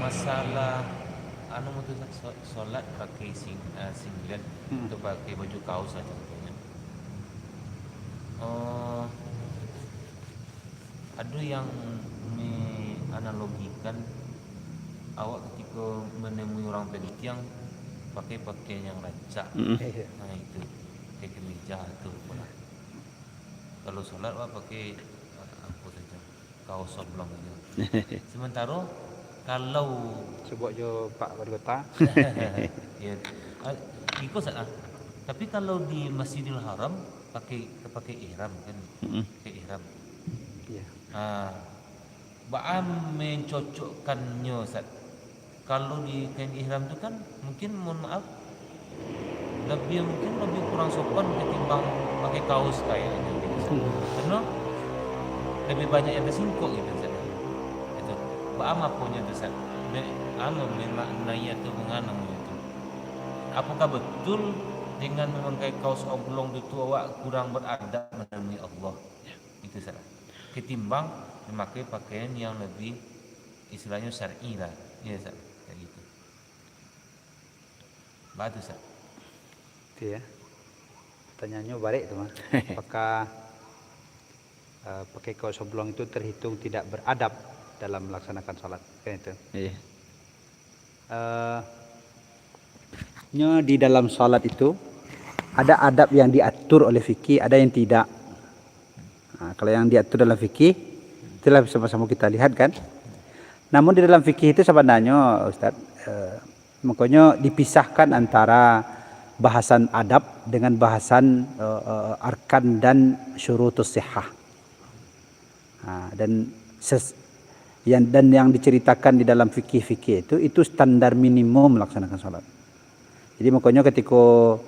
Masalah itu solat pakai singlet atau pakai baju kaos saja contohnya. Ada yang menganalogikan awak ketika menemui orang penitiang pakai pakaian yang rancak. Nah itu kayak kemeja itu pula. Kalau sholat awak pakai apa saja, kaos oblong aja. Sementara kalau sebut jo Pak Wali Kota. ya, ikut saja. Tapi kalau di Masjidil Haram pakai ihram kan, pakai ihram. Iya. Baam mencocokkannya Ustaz. Kalau di kain ihram itu kan mungkin mohon maaf lebih kurang sopan ketimbang pakai kaos kayaknya gitu. Karena lebih banyak yang tersingkuk gitu Ustaz. Itu. Baam apanya itu Ustaz? Memaknai atau menganam itu. Apakah betul dengan memakai kaos oblong itu awak kurang beradab menemui Allah? Itu Ustaz. Ketimbang memakai pakaian yang lebih istilahnya syar'i lah, ya Ustaz, kayak gitu. Bagus Ustaz. Itu ya. Pertanyaannya balik tuh Mas. Apakah pakai kaos oblong itu terhitung tidak beradab dalam melaksanakan salat? Kan itu. Iya. Di dalam salat itu ada adab yang diatur oleh fikih, ada yang tidak. Kalau yang diatur dalam fikih itulah sama-sama kita lihat kan. Namun di dalam fikih itu sebenarnya Ustaz, makanya dipisahkan antara bahasan adab dengan bahasan arkan dan syurutus sihah. Dan yang diceritakan di dalam fikih-fikih itu standar minimum melaksanakan salat. Jadi makanya ketika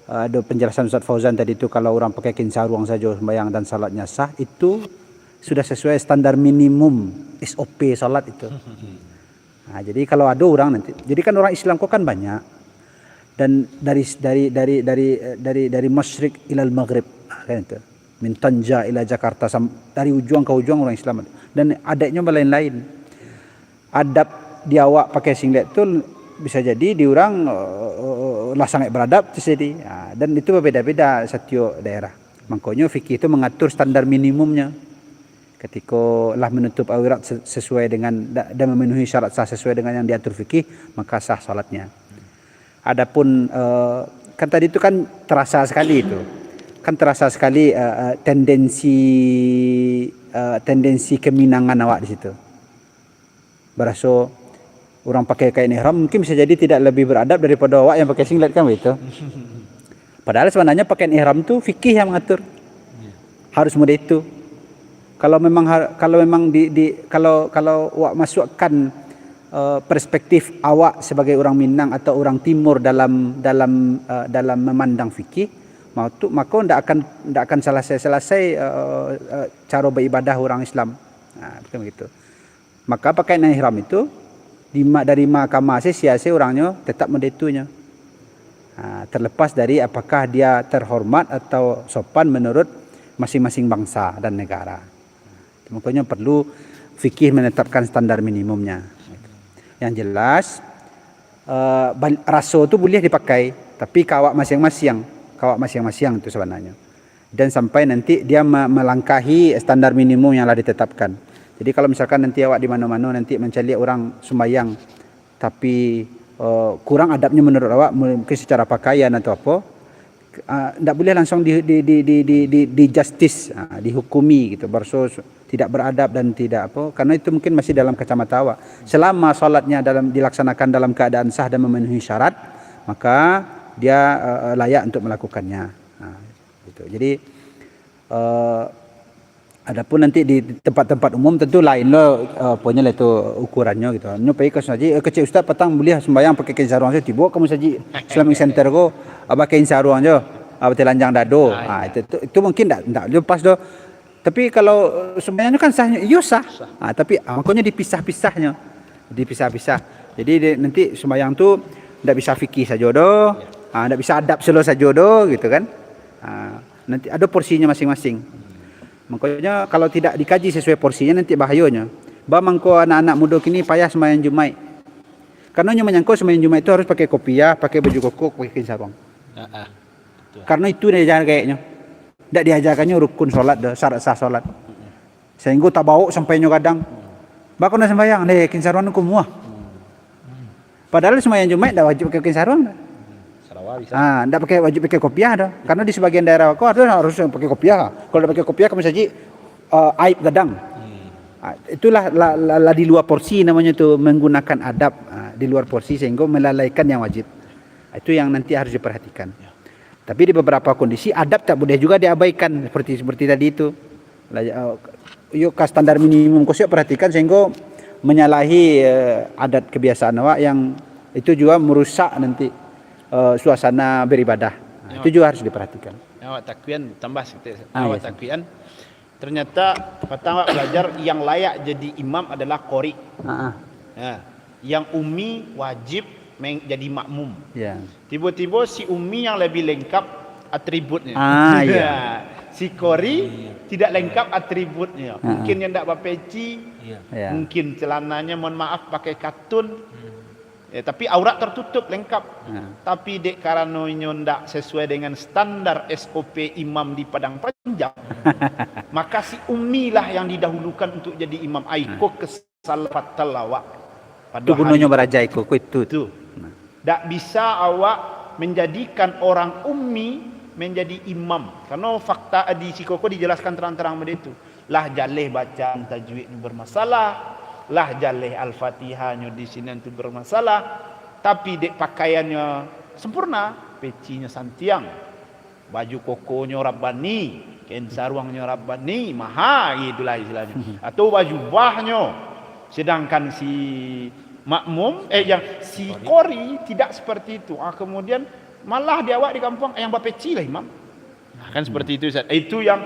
ada penjelasan Ustaz Fauzan tadi itu, kalau orang pakai kain sarung saja sembahyang dan salatnya sah, itu sudah sesuai standar minimum SOP salat itu. Jadi kalau ada orang nanti, jadi kan orang Islam kok kan banyak, dan dari masyrik ilal maghrib kan itu, min Tanja ila Jakarta, dari ujung ke ujung orang Islam, dan adabnya lain-lain. Adab di awak pakai singlet itu bisa jadi di orang sangat beradab terjadi, dan itu berbeda-beda setiap daerah. Makanya fikih itu mengatur standar minimumnya. Ketika lah menutup aurat sesuai dengan dan memenuhi syarat sah sesuai dengan yang diatur fikih, maka sah salatnya. Adapun kan tadi itu kan terasa sekali itu. Kan terasa sekali tendensi keminangan awak di situ. Berasa orang pakai kain ihram mungkin bisa jadi tidak lebih beradab daripada awak yang pakai singlet kan begitu. Padahal sebenarnya pakaian ihram itu fikih yang mengatur. Harus model itu. Kalau memang kalau awak masukkan perspektif awak sebagai orang Minang atau orang Timur dalam memandang fikih, maka tidak akan selesai cara beribadah orang Islam. Begitu. Maka pakaian ihram itu dari mahkamah siasa orangnya tetap mendetunya. Terlepas dari apakah dia terhormat atau sopan menurut masing-masing bangsa dan negara. Makanya perlu fikih menetapkan standar minimumnya. Yang jelas raso itu boleh dipakai, tapi kawak masing-masing itu sebenarnya. Dan sampai nanti dia melangkahi standar minimum yang telah ditetapkan. Jadi kalau misalkan nanti awak di mana-mana nanti mencari orang sembahyang, tapi kurang adabnya menurut awak, mungkin secara pakaian atau apa, tidak boleh langsung di justice, dihukumi gitu, bersus tidak beradab dan tidak apa, karena itu mungkin masih dalam kacamata awak. Selama salatnya dilaksanakan dalam keadaan sah dan memenuhi syarat, maka dia layak untuk melakukannya. Gitu. Jadi adapun nanti di tempat-tempat umum tentu lain loh, punya itu ukurannya gitu. Nyopai ke saji kecil ustaz petang boleh sembahyang pakai kain sarung saja, tiba kamu saji Islamic Center ko pakai kain sarung aja, telanjang dado. Itu mungkin enggak lepas doh. Tapi kalau sebenarnya kan sahnya, iya sah. Tapi makanya dipisah-pisah. Jadi nanti sembahyang tu tidak bisa fikih saja doh, tidak bisa adab selo saja doh, gitu kan. Nanti ada porsinya masing-masing. Makanya kalau tidak dikaji sesuai porsinya nanti bahayanya. Mangko anak-anak muda kini payah sembahyang Jumat. Karena menyangkut sembahyang Jumat itu harus pakai kopiah, pakai baju koko, pakai kain sarung. Karena itu dia jangan kayaknya. Tidak diajarkannya rukun solat, syarat sah solat. Sehingga tak bawa sampainya kadang. Bakal nak sembahyang, kain sarung aku muah. Padahal sembahyang Jumat tidak wajib pakai kain sarung. Tidak pakai wajib pakai kopiah dah. Karena di sebagian daerah aku harus pakai kopiah. Kalau pakai kopiah kamu saja aib gadang. Itulah di luar porsi namanya itu, menggunakan adab di luar porsi sehingga melalaikan yang wajib. Itu yang nanti harus diperhatikan. Tapi di beberapa kondisi adab tak boleh juga diabaikan seperti tadi itu. Yuk standar minimum kau perhatikan sehingga menyalahi adat kebiasaan awak yang itu juga merusak nanti suasana beribadah. Itu juga harus diperhatikan. Awak takwian tambah sedikit. Awak takwian ternyata pertama belajar yang layak jadi imam adalah qori. Yang ummi wajib jadi makmum. Tiba-tiba si ummi yang lebih lengkap atributnya. Si qori tidak lengkap atributnya. Mungkin yang tidak berpeci, mungkin celananya mohon maaf pakai katun. Tapi aurat tertutup lengkap. Tapi dek karena tidak sesuai dengan standar SOP imam di Padang Panjang, maka si ummi lah yang didahulukan untuk jadi imam. Aiko kesalafatan awak. Itu gunanya beraja itu. Tak bisa awak menjadikan orang ummi menjadi imam. Karena fakta di Sikoko dijelaskan terang-terang begitu. Lah jaleh bacaan tajwid bermasalah. Lah jaleh al-fatihahnya di sini itu bermasalah. Tapi dek pakaiannya sempurna. pecinya santiang, baju kokonya Rabbani, kain sarungnya Rabbani, mahal itulah istilahnya. Atau baju bahnya. Sedangkan si makmum yang si qori tidak seperti itu. Kemudian malah dia awak di kampung yang bapeci lah imam. Kan seperti itu Ustaz. Itu yang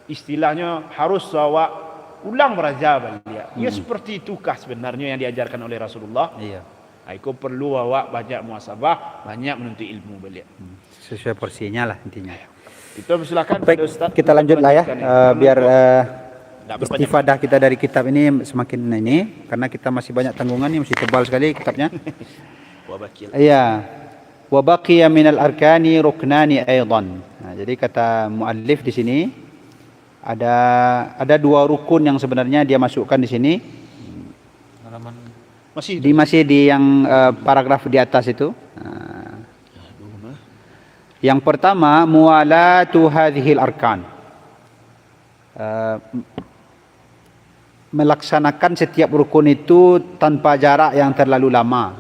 istilahnya harus awak ulang beraja balik. Ya seperti itukah sebenarnya yang diajarkan oleh Rasulullah? Iya. Itu perlu awak banyak muhasabah, banyak menuntut ilmu beliau. Sesuai porsinya lah intinya. Itu silakan Baik, Ustaz. kita lanjut lah ya, biar Tak berpanjang. istifadah kita dari kitab ini semakin ini, karena kita masih banyak tanggungan ini, masih tebal sekali kitabnya. Wabakil. Iya. Wa baqiya minal arkani ruknani aidan. Nah, jadi kata muallif di sini ada dua rukun yang sebenarnya dia masukkan di sini. Halaman Masih di yang paragraf di atas itu. Yang pertama muwalatu hadhil arkan. Melaksanakan setiap rukun itu tanpa jarak yang terlalu lama.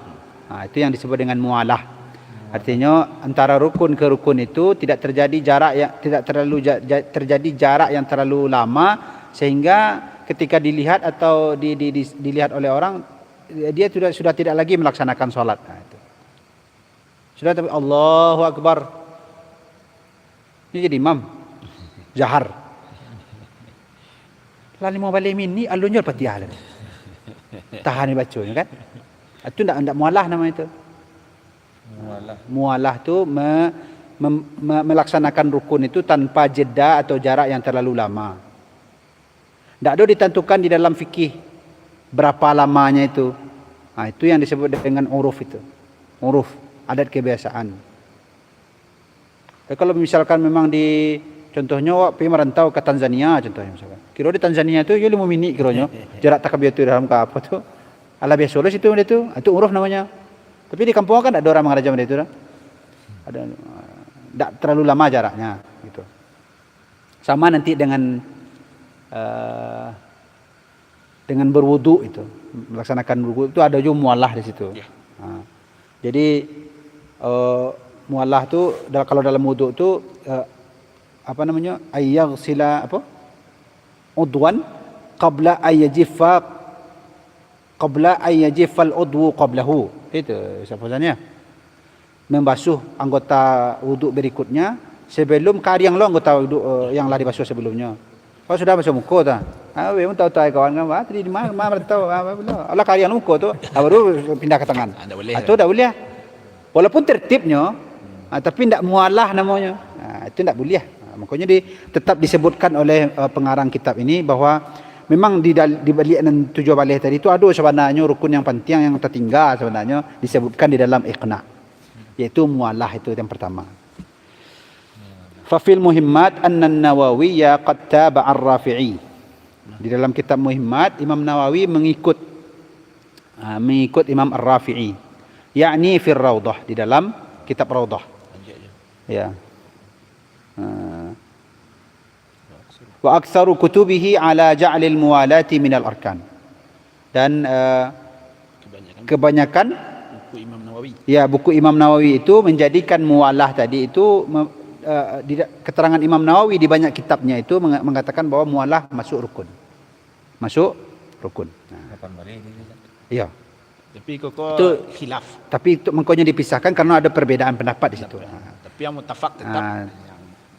Itu yang disebut dengan mualah. Artinya antara rukun ke rukun itu tidak terjadi jarak yang terlalu lama sehingga ketika dilihat atau dilihat oleh orang dia sudah tidak lagi melaksanakan salat. Itu. Sudah tapi Allahu Akbar. Ini jadi imam jahar. Lalu mau balik mini alunnya Fatihah. Tahan bacanya kan? Itu enggak mualah nama itu. Mualah tu melaksanakan rukun itu tanpa jeda atau jarak yang terlalu lama. Tidak ada ditentukan di dalam fikih berapa lamanya itu. Itu yang disebut dengan uruf itu. Uruf, adat kebiasaan. Kalau misalkan memang contohnya pergi merantau ke Tanzania contohnya misalkan. Kira di Tanzania itu 5 minit kiranya. Jarak takbiratul ihram ke apa tu? Ala biasa lah situ itu. Itu uruf namanya. Tapi di kampung kan ada orang mengajar itu dah. Ada tidak terlalu lama jaraknya gitu. Sama nanti dengan berwudu itu. Melaksanakan wudu itu ada juga mualah di situ. Jadi mualah tu kalau dalam wudu tu apa namanya? Ayyaghsila apa? Udwan qabla ayyajifal udwu qablahu. Itu sebenarnya membasuh anggota wuduk berikutnya sebelum kariang lo anggota wuduk yang lah dibasuh sebelumnya. Kalau sudah basuh muka tu, memang tahu kawan kan, tadi di mana tahu belum. Allah kariang muka tu, baru pindah ke tangan. Atau dah boleh. Walaupun tertibnya, tapi tidak mualah namanya. Itu tidak boleh. Makanya tetap disebutkan oleh pengarang kitab ini bahwa memang di balik tujuh balik tadi itu ada sebenarnya rukun yang penting yang tertinggal sebenarnya disebutkan di dalam iqna, yaitu mualah itu yang pertama. Fa fil muhimmat anna an-Nawawi qad taba'a ar-Rafi'i. Di dalam kitab Muhimmat Imam Nawawi mengikut Imam Ar-Rafi'i, yakni fil Raudhah, di dalam kitab Raudhah. Ya. Wa aktsaru kutubihi ala ja'lil muwalati minal arkan. Dan kebanyakan buku Imam Nawawi. Ya, buku Imam Nawawi itu menjadikan muwalah tadi itu keterangan Imam Nawawi di banyak kitabnya itu mengatakan bahwa muwalah masuk rukun. Masuk rukun. Kapan balik ini? Iya. Tapi kok itu khilaf. Tapi itu makanya dipisahkan karena ada perbedaan pendapat di situ. Tapi yang mutafaq tetap.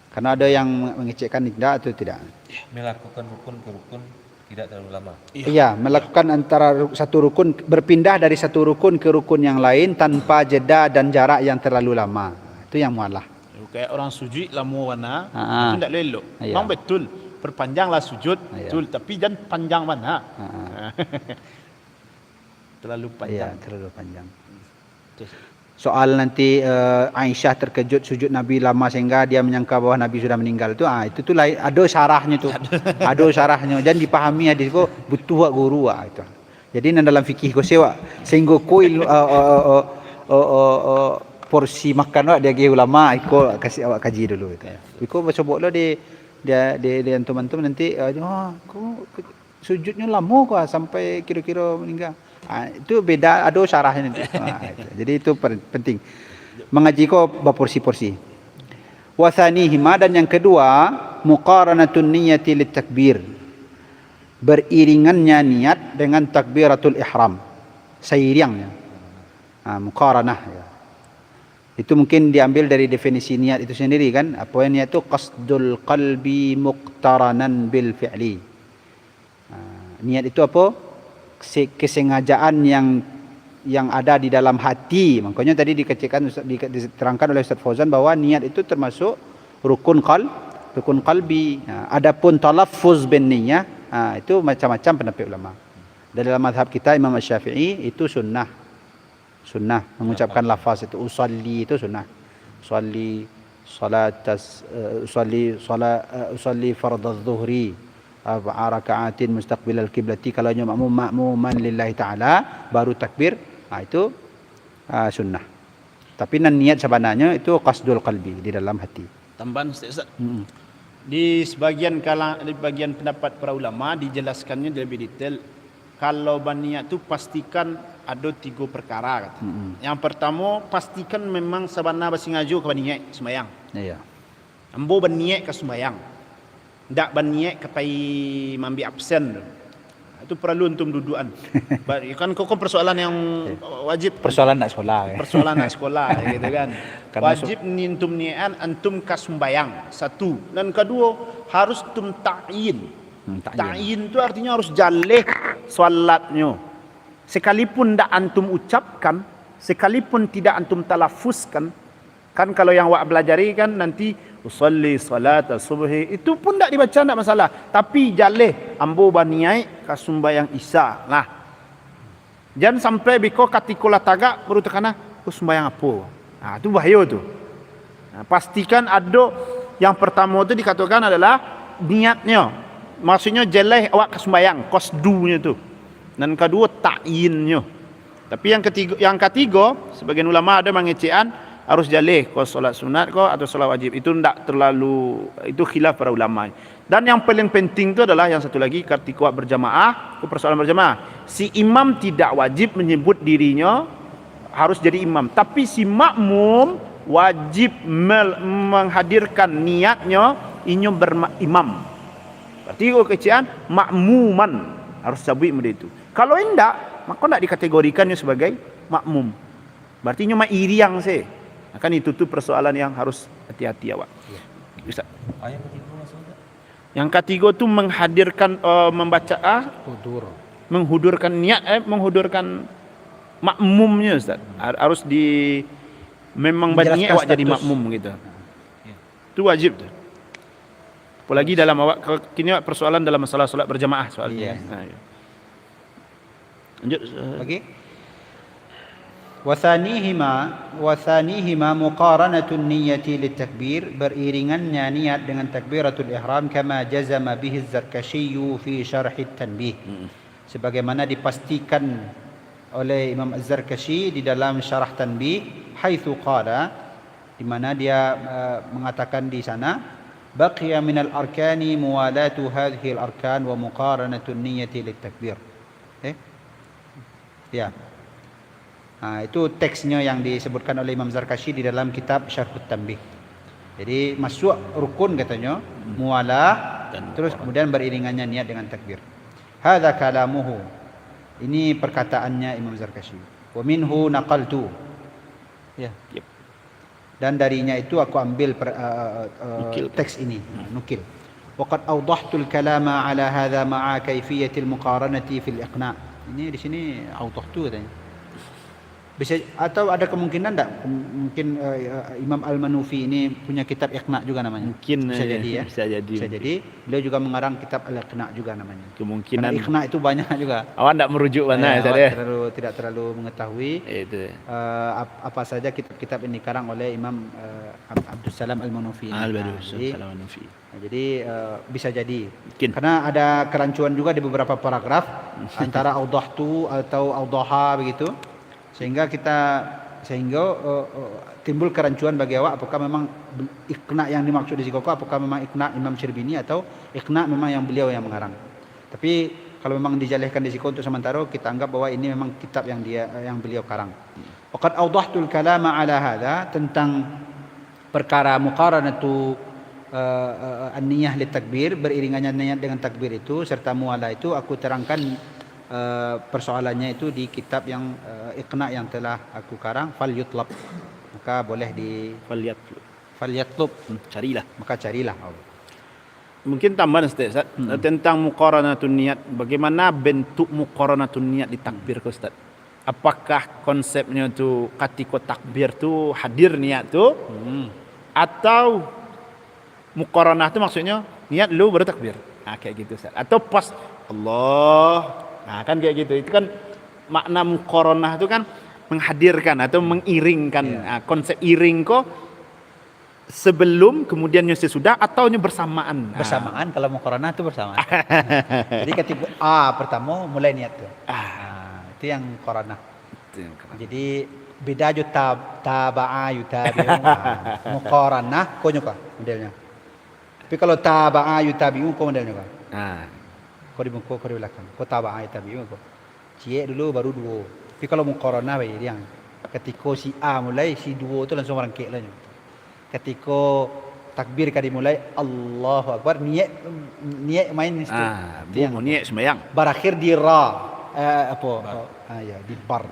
Karena ada yang mengecekkan tidak atau tidak. Melakukan rukun ke rukun tidak terlalu lama. Iya, melakukan antara satu rukun, berpindah dari satu rukun ke rukun yang lain tanpa jeda dan jarak yang terlalu lama. Itu yang mualah. Kayak orang sujud lama mana, itu tidak lelok. Iya. Memang betul, perpanjanglah sujud, betul. Tapi jangan panjang mana. Terlalu panjang. Iya, terlalu panjang. Soal nanti Aisyah terkejut sujud Nabi lama sehingga dia menyangka bahwa Nabi sudah meninggal itu, itu tuh ada syarahnya tuh. Ada syarahnya. Dan dipahami hadis kok butuh guru itu. Jadi dalam fikih kau sewa sehingga kuil porsi makan dia ge ulama ikut kasih awak kaji dulu itu. Iko baca boleh dia teman-teman nanti sujudnya lama kok sampai kira-kira meninggal. Itu beda, ada syarahnya nanti. Jadi itu penting. Mengaji ko berporsi-porsi. Wa thanihima, dan yang kedua muqaranatun niyyati litakbir. Beriringannya niat dengan takbiratul ihram. Seiringnya. Muqaranah ya. Itu mungkin diambil dari definisi niat itu sendiri kan. Apa niat itu? Qasdul qalbi muqtaranan bil fi'li. Niat itu apa? Kesengajaan yang ada di dalam hati. Makanya tadi diterangkan oleh Ustaz Fauzan bahwa niat itu termasuk rukun qalbi. Adapun talaffuz bin niyyah, itu macam-macam pendapat ulama. Dalam mazhab kita Imam Syafi'i itu sunnah mengucapkan lafaz itu. Usalli itu sunnah. Usalli fardadh dhuhri 4 rakaatin mustaqbilal qiblati. Kalau makmuman lillahi taala baru takbir, itu sunnah. Tapi niat sebenarnya itu qasdul qalbi, di dalam hati. Tambahan Ustaz. Di bagian pendapat para ulama dijelaskannya lebih detail. Kalau berniat itu pastikan ada 3 perkara kata. Yang pertama, pastikan memang sebenar bersengaja ke berniat sembahyang. Iya. Ambo berniat ke sembahyang. Ndak berniat ke pai mambi absen. Itu perlu untuk dudukan. Kan kok persoalan yang wajib. Persoalan nak sekolah. Persoalan nak sekolah gitu kan. Wajib nintum nian antum ka sembahyang. 1. Dan kedua, harus tum ta'yin. Ta'yin itu artinya harus jaleh salatnya. Sekalipun tidak antum ucapkan, sekalipun tidak antum talafuzkan, kan kalau yang wak belajari kan nanti usalli salat subhi, itu pun tidak dibaca, tidak masalah. Tapi jaleh ambo baniai kasumbayang isya. Nah, jangan sampai biko katikola tagak baru tekana sembayang apa. Nah, itu bahaya tu. Nah, pastikan ada yang pertama tu dikatakan adalah niatnya. Maksudnya jaleh awak kasumbayang, qasdunya tu. Dan kedua ta'yinnya. Tapi yang ketiga sebagian ulama ada mengecekan harus jaleh kau solat sunat kau atau solat wajib. Itu tidak terlalu, itu khilaf para ulama. Dan yang paling penting itu adalah yang satu lagi, ketika berjamaah, persoalan berjamaah, si imam tidak wajib menyebut dirinya harus jadi imam, tapi si makmum wajib menghadirkan niatnya inyo berimam. Berarti kalau kecian makmuman harus cabut benda itu. Kalau tidak, maka tidak dikategorikannya sebagai makmum. Berarti nyo iriang sih. Akan itu tuh persoalan yang harus hati-hati awak. Bisa. Ayat ketiga maksudnya? Yang ketiga tu menghadirkan membaca menghudurkan niat menghudurkan makmumnya Ustaz. Harus memang berniat awak jadi makmum gitu. Itu wajib tu. Apalagi dalam awak kini persoalan dalam masalah solat berjamaah soalnya. Lanjut lagi. Wathanihima muqaranatun niyyati litakbir, beriringannya niat dengan takbiratul ihram, kama jazama bihi Az-Zarkashi fi syarh at-tanbih. Sebagaimana dipastikan oleh Imam Az-Zarkashi di dalam syarah tanbih, haitsu qala, di mana dia mengatakan di sana, baqiya minal arkani muwalatu hadhihi al-arkan wa muqaranatun niyyati litakbir. Ya. Itu teksnya yang disebutkan oleh Imam Zarkashi di dalam kitab Syarhut Tanbih. Jadi masuk rukun katanya, muwalah, terus kemudian beriringannya niat dengan takbir. Hadza kalamuhu. Ini perkataannya Imam Zarkashi. Wa minhu naqaltu. Ya. Yep. Dan darinya itu aku ambil teks ini, nukil. Waqad awdahtul kalama ala hadha ma'a kayfiyatil muqaranati fil iqna'. Ini di sini awdahtu katanya. Bisa, atau ada kemungkinan tak mungkin Imam Al-Manufi ini punya kitab Iqna juga namanya. Mungkin bisa jadi ya. Bisa jadi. Beliau juga mengarang kitab Al-Iqna juga namanya. Kemungkinan. Karena Iqna itu banyak juga. Awak tidak merujuk mana ya? Tidak terlalu mengetahui apa saja kitab-kitab ini dikarang oleh Imam Abdus Salam Al-Manufi. Jadi bisa jadi. Mungkin. Karena ada kerancuan juga di beberapa paragraf antara awdahtu atau awdaha begitu. Sehingga timbul kerancuan bagi awak apakah memang Iqna yang dimaksud di Sikoko, apakah memang Iqna Imam Syirbini atau Iqna memang yang beliau yang mengarang. Tapi kalau memang dijalihkan di Sikoko untuk sementara, kita anggap bahwa ini memang kitab yang beliau karang. Waqad awdahtul kalama ala hadha, tentang perkara muqaranatu an-niyah li takbir, beriringannya niat dengan takbir itu serta mualah itu, aku terangkan persoalannya itu di kitab yang Iqna yang telah aku karang, fal yutlab, maka boleh di fal yatlub, carilah. maka carilah. Mungkin tambahan Ustaz, tentang muqaranatun niat. Bagaimana bentuk muqaranatun niat di takbir Ustaz? Apakah konsepnya tu ketika takbir tu hadir niat tu, atau muqaranah tu maksudnya niat lu baru takbir? Kayak gitu Ustaz. Atau pas Allah, kan kayak gitu. Itu kan makna muqaranah tu kan menghadirkan atau mengiringkan. Konsep iring kok sebelum kemudiannya sesudah ataunya bersamaan. Bersamaan, kalau muqaranah itu bersamaan. Jadi ketika pertama mulai niat tu. Itu yang muqaranah. Jadi beda jo taba'a yutabi'u. Muqaranah ko nyoka modelnya. Tapi kalau taba'a yutabi'u ko modelnya kan. Ko di muka, ko di belakang. Ko taba'a yutabi'u ko. Cie dulu baru duo. Tapi kalau muqaranah baik yang ketika si A mulai, si duo tu langsung merangkik lah. Ketika takbir kali mulai Allahu Akbar, niat main di situ. Niat sembahyang. Berakhir di ra. Di bar.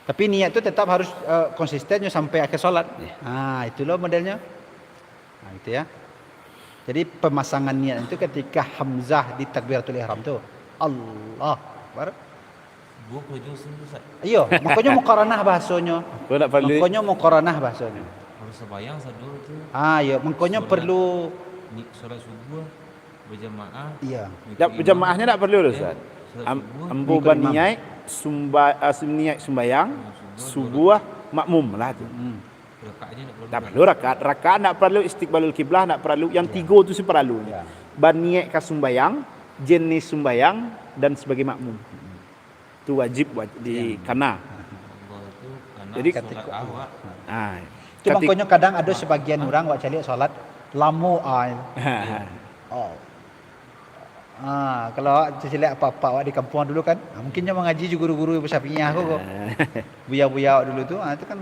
Tapi niat itu tetap harus konsistennya sampai akhir solat. Itulah modelnya. Itu ya. Jadi pemasangan niat itu ketika hamzah di takbiratul ihram tu Allah Akbar. Gua kerja sendiri Ustaz. Iya, makanya muqaranah bahasanya. Makanya muqaranah bahasanya. Kalau sembahyang sadul tu. Ya, makanya perlu solat subuh berjamaah. Iya. Berjamaahnya tak perlu Ustaz. Ambo baniai sembahyang subuh makmum lah tu. Rakaatnya Tak perlu rakaat tak perlu, istiqbalul kiblah tak perlu, yang tiga tu sih perlu. Baniai ka sembahyang, jenis sembahyang dan sebagai makmum. Itu wajib di kana. Jadi solat awak. Itu makanya kadang ada sebagian orang buat cari solat lamu kalau saya apa-apa awak di kampung dulu kan, mungkinnya mengaji juga guru-guru Syafi'iyah aku kok. Buya-buya dulu tu, itu kan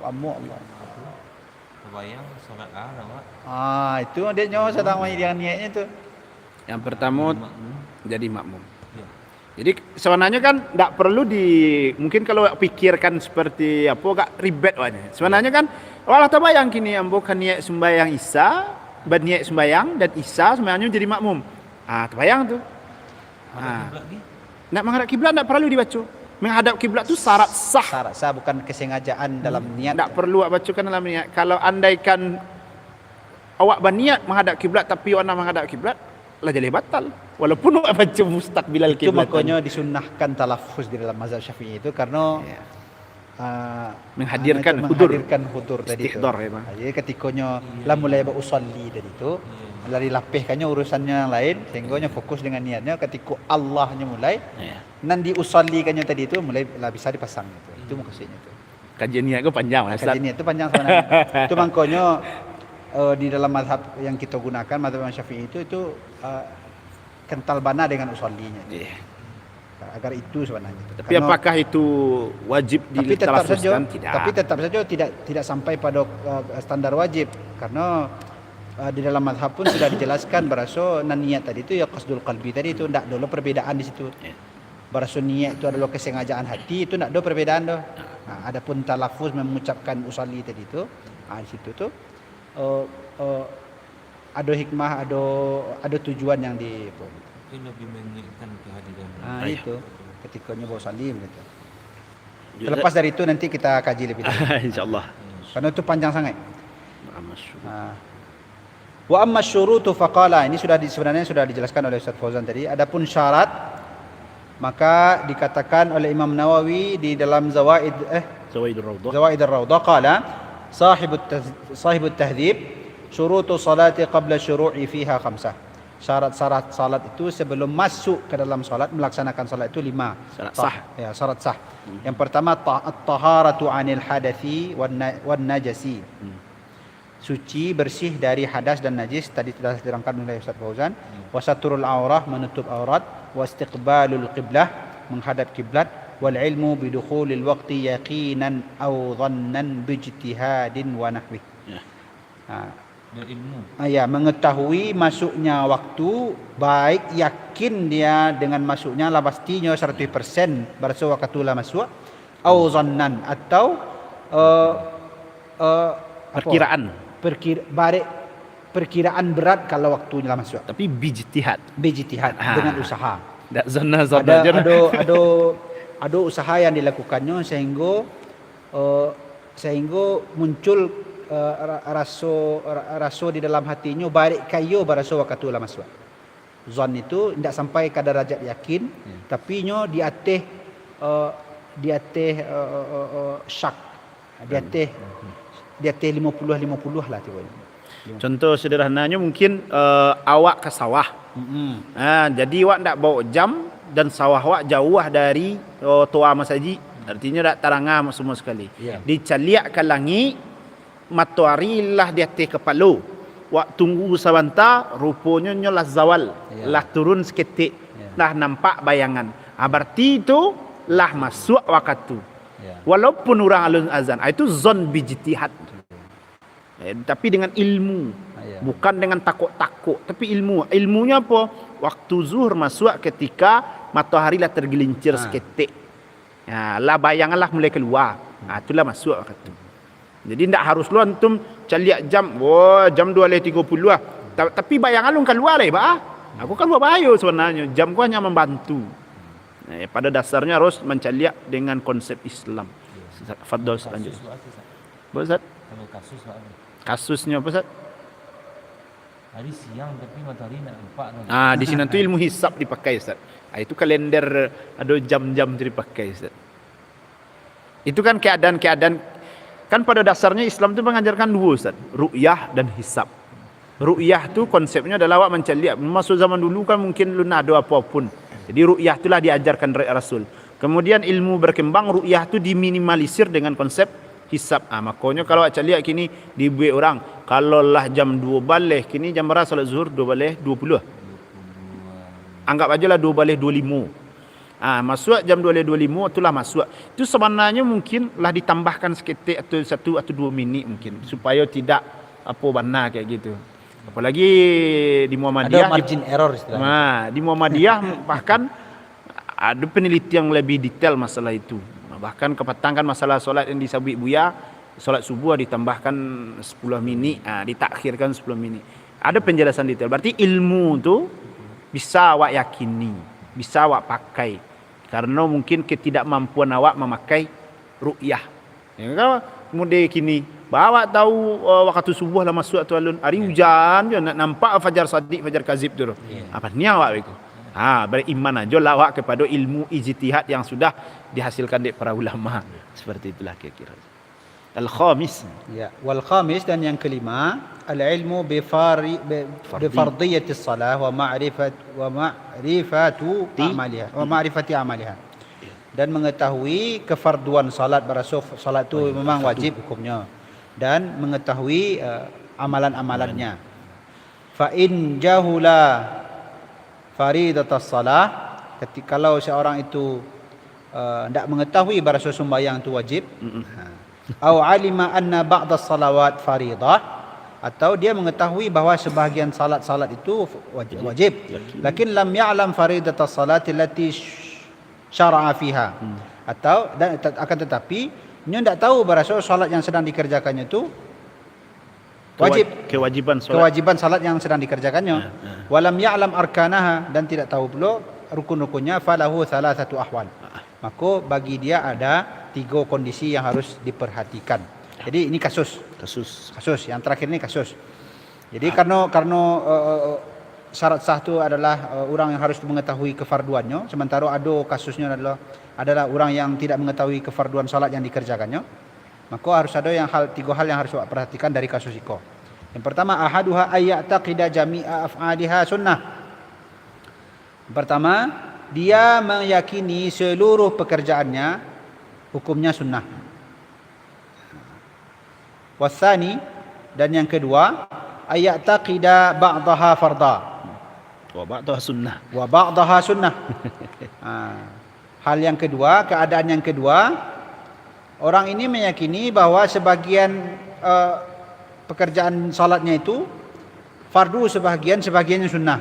lama Allah. Sembahyang solat awak. Itu dia nyawa sedang main dengan niatnya tu. Yang pertama jadi makmum. Jadi sebenarnya kan tak perlu mungkin kalau pikirkan seperti apa agak ribet wanya. Sebenarnya kan Allah tabayang kini ambo kan niat sembahyang Isya, berniat sembahyang dan Isya sembahyangnya jadi makmum. Terbayang tu. Nak menghadap kiblat tak perlu dibaca. Menghadap kiblat tu syarat sah. Syarat sah, bukan kesengajaan dalam niat. Tak perlu awak bacakan dalam niat. Kalau andaikan awak berniat menghadap kiblat tapi awak nak menghadap kiblat, lah jadi batal. Walaupun awak baca mustaqbilal kiblat. Itu makanya disunnahkan talaffuz di dalam mazhab Syafi'i itu karena menghadirkan hudur tadi itu. Istihdar ya, Bang. Jadi ketikanya la mulai usolli tadi itu, lari lapihkannya urusannya yang lain sehingga fokus dengan niatnya ketika Allahnya mulai. Nan diusollikannya tadi itu mulai lah bisa dipasang itu. Itu maksudnya itu. Kajian niat ku panjang Ustaz. Kajian niat itu panjang sebenarnya. Itu makanya di dalam mazhab yang kita gunakan mazhab Syafi'i itu kental bana dengan usollinya. Agar itu sebenarnya. Tapi apakah itu wajib dilafazkan? Tidak. Tapi tetap saja tidak sampai pada standar wajib karena di dalam mazhab pun sudah dijelaskan bahasa niat tadi itu ya qasdul qalbi tadi itu tidak ada perbedaan di situ. Bahasa niat itu adalah kesengajaan hati, itu tidak ada perbedaan dah. Adapun talaffuz mengucapkan usolli tadi itu, di situ tu ada hikmah, ada tujuan yang di Ini lebih mengingatkan kehadiran. Itu ketikanya bawa salim gitu. Terlepas dari itu nanti kita kaji lebih lanjut. Insyaallah. Karena itu panjang sangat. Wa amma syurutu faqala, ini sebenarnya sudah dijelaskan oleh Ustaz Fauzan tadi. Adapun syarat maka dikatakan oleh Imam Nawawi di dalam Zawaidur Rawdah qala sahibut tahdhib syurutu salati qabla syuru'i fiha khamsah. Syarat-syarat salat itu sebelum masuk ke dalam salat, melaksanakan salat itu 5 syarat sah. Ya, syarat sah. Yang pertama at-taharatu 'anil hadathi wan najasi. Suci, bersih dari hadas dan najis, tadi telah diterangkan oleh Ustaz Fauzan. Wa saturul aurah, menutup aurat, wa istiqbalul qiblah, menghadap kiblat, wal ilmu bidukhulil waqti yaqinan aw dhannan bijtihadin wa nahwi. Ya. Dan ilmu. Ya, mengetahui masuknya waktu, baik yakin dia dengan masuknya lah pastinya 100% berasa waktu lah masuk, au zannan atau Perkiraan. Perkiraan berat kalau waktunya lah masuk. Tapi bijtihad. Bijtihad dengan usaha. Tak zona-zona je. Ada usaha yang dilakukannya sehingga muncul rasa di dalam hatinya baik kayo berasa waktu lah masuk. Zon itu tidak sampai ke derajat yakin, tapi nyo di atas syak, di atas 50 lah tiba. Contoh sederhananya mungkin awak ke sawah. Jadi awak tak bawa jam dan sawah awak jauh dari tua masaji. Artinya tak terangah semua sekali. Ya. Dicaliak ke langit, matahari lah di atas kepala. Wak tunggu sebentar, rupanya lah zawal. Ya. Lah turun seketik. Ya. Lah nampak bayangan. Berarti itu lah masuk waktu. Ya. Walaupun orang alun azan. Itu zon bijtihad. Tapi dengan ilmu. Ya. Bukan dengan takut-takut. Tapi ilmu. Ilmunya apa? Waktu zuhur masuk ketika matahari lah tergelincir seketik. Lah bayangan lah mulai keluar. Itulah masuk waktu. Jadi tidak harus lu antum caliak jam. Jam 2.30 lah. Tapi bayangan lu keluar lah. Aku kan berbahaya sebenarnya. Jam ku hanya membantu. Pada dasarnya harus mencaliak dengan konsep Islam. Fadol selanjutnya. Apa Ustaz? Kalau kasus apa? Kasusnya apa Ustaz? Hari siang tapi matahari nak nampak. Di sini tu ilmu hisab dipakai Ustaz. Itu kalender ada jam-jam dipakai Ustaz. Itu kan keadaan-keadaan. Kan pada dasarnya Islam tu mengajarkan dua Ustaz. Ru'yah dan hisab. Ru'yah tu konsepnya adalah awak mencaliak. Masuk zaman dulu kan mungkin lu nak ada apa-apun. Jadi ru'yah itulah diajarkan Rasul. Kemudian ilmu berkembang, ru'yah tu diminimalisir dengan konsep hisab. Makanya kalau awak caliak kini dibuat orang, kalau lah jam 2 balik, kini jam berapa solat zuhur? 2 balik 20. Anggap aja lah 2 balik 25. Masuk jam 2.25 itulah masuk. Itu sebenarnya mungkin lah ditambahkan seketik atau 1 atau 2 minit mungkin supaya tidak apa benar kayak gitu. Apalagi di Muhammadiyah Ada margin error istilahnya. Di Muhammadiyah bahkan ada penelitian yang lebih detail masalah itu. Bahkan kepetang kan masalah solat yang disabit buya, solat subuh ditambahkan 10 minit, ditakhirkan 10 minit. Ada penjelasan detail. Berarti ilmu tu bisa awak yakini, bisa awak pakai. Karena mungkin ketidakmampuan awak memakai ru'yah. Ya, kemudian kini bawa tahu waktu subuh lah masuk tu alun. Hari hujan je nak nampak fajar sadiq, fajar kazib tu. Apa ni awak itu? Beriman aja lah awak kepada ilmu ijtihad yang sudah dihasilkan dari para ulama. Seperti itulah kira-kira. Al-khamis. Ya, wal khamis dan yang kelima, al-ilmu bi fardiyati salah wa ma'rifati amaliha. Dan mengetahui kefarduan salat, berasa salat itu memang wajib hukumnya, dan mengetahui amalan-amalannya. Fa in jahula faridatas salah, ketika kalau seorang itu tidak mengetahui berasa sembahyang itu wajib, atau alima anna ba'd as-salawat faridah, atau dia mengetahui bahawa sebahagian salat-salat itu wajib, lakin lam ya'lam faridatas salati allati syara'a fiha, atau dan akan tetapi dia tidak tahu berasa salat yang sedang dikerjakannya itu wajib, kewajiban salat yang sedang dikerjakannya. Walam ya'lam arkanaha, dan tidak tahu pula rukun-rukunnya, falahu thalathatu ahwal, maka bagi dia ada 3 kondisi yang harus diperhatikan. Jadi ini kasus yang terakhir ini kasus. Jadi karena syarat sah itu adalah orang yang harus mengetahui kefarduannya, sementara ada kasusnya adalah orang yang tidak mengetahui kefarduan salat yang dikerjakannya, maka harus ada 3 hal yang harus perhatikan dari kasus itu. Yang pertama, ahaduha ayyataqida jami'a af'aliha sunnah. Yang pertama, dia meyakini seluruh pekerjaannya hukumnya sunnah. Wasani, dan yang kedua, ayyataqida ba'daha fardha wa ba'daha sunnah. Hal yang kedua, keadaan yang kedua, orang ini meyakini bahwa sebagian pekerjaan salatnya itu fardu, sebagiannya sunnah.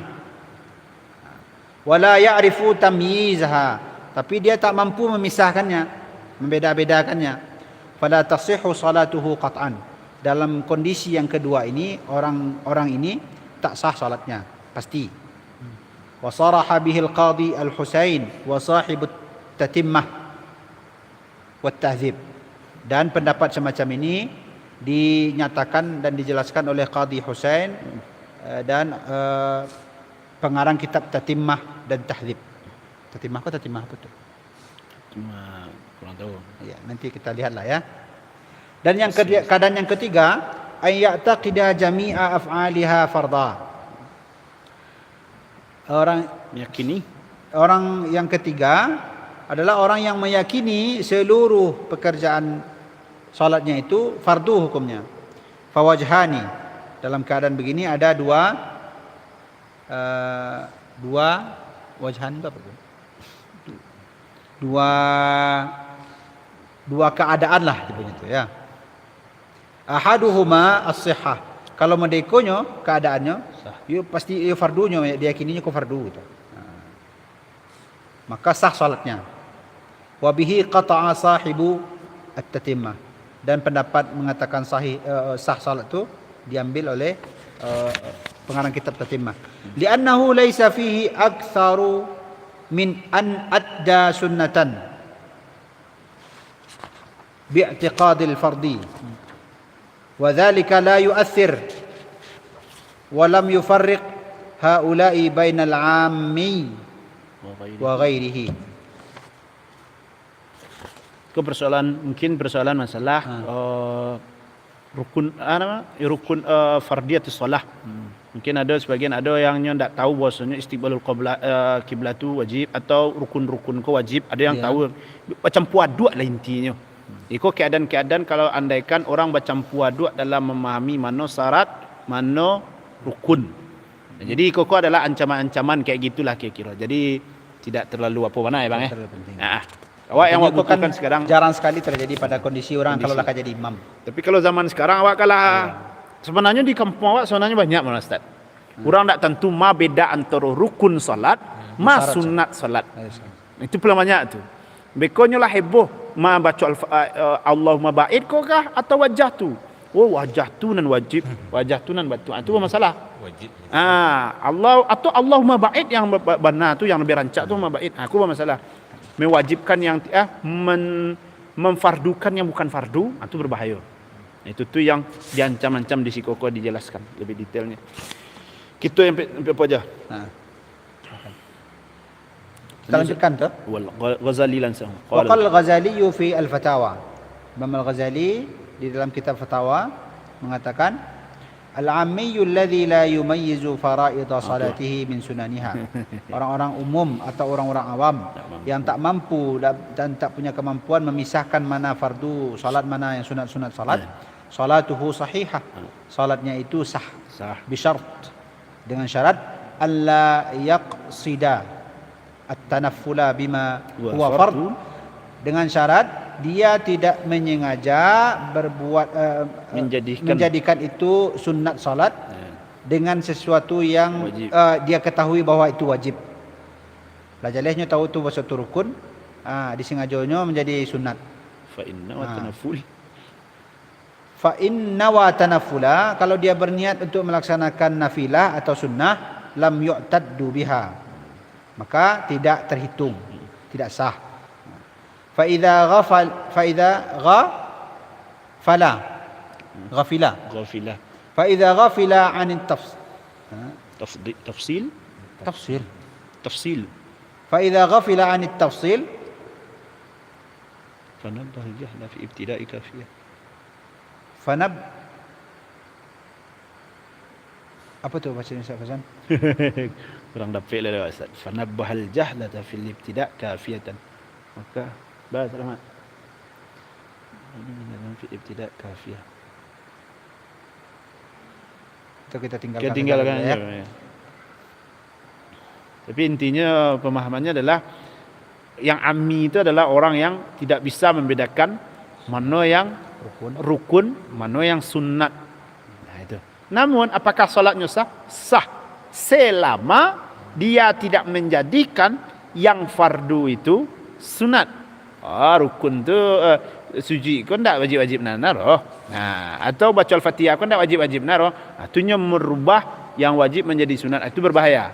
Wala ya'rifu tamyizaha, tapi dia tak mampu memisahkannya, membeda-bedakannya. Fala tasihhu salatuhu qat'an. Dalam kondisi yang kedua ini, orang ini tak sah salatnya, pasti. Wa saraha bihi al-qadi al-Husain wa sahibut tatimmah wa tahdzib. Dan pendapat semacam ini dinyatakan dan dijelaskan oleh Qadi Husain dan pengarang kitab Tatimmah dan Tahdzib. Tatimmah apa tu? Cuma kurang tahu. Ya, nanti kita lihatlah ya. Dan keadaan yang ketiga, ay ya'taqida jami'a af'aliha fardha. Orang yang ketiga adalah orang yang meyakini seluruh pekerjaan salatnya itu fardu hukumnya. Fawajhani. Dalam keadaan begini ada dua wajhan itu apa tu? Dua keadaan lah begitu ya. Ahaduhuma as-sihhah. Kalau mendekonyo keadaannya, ia pasti ia fardunya, dia yakininya ko fardu gitu. Maka sah salatnya. Wa bihi qata'a sahibu at-tatimmah. Dan pendapat mengatakan sah salat itu diambil oleh pengarang kitab Tatimmah. Li'annahu laisa fihi aktsaru min an adda sunnatan bi'tiqadil fardi. Wa dhalika la yu'athir wa lam yufarriq haula'i bainal 'ammi wa ghairihi. Ke mungkin persoalan masalah rukun fardiyatus shalah. Mungkin ada sebagian yang tak tahu bahwasanya istiqbalul kiblat tu wajib atau rukun-rukun ko wajib. Ada yang tahu macam puaduk lah intinya. Iko keadaan-keadaan kalau andaikan orang bercampur aduk dalam memahami mana syarat, mana rukun. Jadi iko adalah ancaman-ancaman kayak gitulah kira-kira. Jadi tidak terlalu apa mana ya bang ya. Awak yang awak butuhkan sekarang jarang sekali terjadi pada kondisi orang kalau laka jadi imam. Tapi kalau zaman sekarang awak kalah. Sebenarnya di kampung awak sebenarnya banyak mana Ustaz. Orang tak tentu ma beda antara rukun salat, ma sunat salat. Itu pula banyak tu. Bekonyo lah heboh ma baca Allahumma ba'id kah atau wajah tu. Oh wajah tu nan wajib, wajah tu nan batu. Itu masalah. Wajib. Allah atau Allahumma ba'id yang benar tu yang lebih rancak tu ma ba'id. Aku masalah. Mewajibkan yang memfardukan yang bukan fardu, itu berbahaya. Itu tu yang diancam-ancam di Sikoko dijelaskan lebih detailnya. Kita yang apa aja? Kita lanjutkan tu. Ghazali langsung. Qala al-Ghazali fi al-Fatawa. Imam al-Ghazali di dalam kitab Fatawa mengatakan al-'ammiyyu alladhi la yumayyizu fara'idha salatihi min sunaniha. Orang-orang umum atau orang-orang awam yang tak mampu dan tak punya kemampuan memisahkan mana fardu salat, mana yang sunat-sunat salat, salatuhu sahihah. Salatnya itu sah. Bisyarat, dengan syarat alla yaqsida at-tanaffula bima huwa fard, dengan syarat dia tidak menyengaja berbuat menjadikan itu sunat salat dengan sesuatu yang dia ketahui bahwa itu wajib. Lah jalehnya tahu tu satu rukun, disengajonya menjadi sunat. Fa inna wa tanafful. Fa inna wa tanaffula, kalau dia berniat untuk melaksanakan nafilah atau sunnah, lam yu'taddu biha, maka tidak terhitung, tidak sah. Fa idza ghafala fa idza ghafila 'an tafsil fa idza ghafila 'an at-tafsil fanabah jahla fi ibtida'i kafiyah. Apa tu bacaan Ustaz Fazan? Kurang dapat lah Ustaz. Fanabahal jahla fil ibtida' kafiyatan. Maka bahas selamat. Ini fi ibtida' kafiyah. Itu kita tinggalkan ya. Tapi intinya pemahamannya adalah yang ammi itu adalah orang yang tidak bisa membedakan mana yang rukun, mana yang sunat. Nah, itu. Namun apakah solatnya sah? Sah. Selama dia tidak menjadikan yang fardu itu sunat. Rukun tu sujud kau tak wajib-wajib naroh. Nah, atau baca Al-Fatihah kau tak wajib-wajib naroh. Itunya merubah yang wajib menjadi sunat. Itu berbahaya.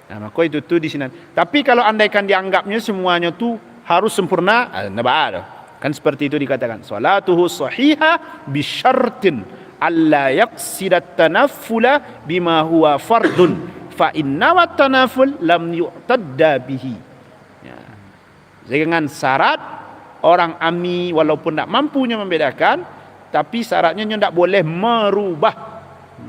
Nah, maka itu tu di sini. Tapi kalau andaikan dianggapnya semuanya tu harus sempurna, nabah. Kan seperti itu dikatakan. Salatuhu sahihah bi syartin alla yaqsidat tanaffula bima huwa fardun fa inna wa tanaful lam yu'tadda bihi. Ya. Dengan syarat orang ammi walaupun tak mampunya membedakan, tapi syaratnya tidak boleh merubah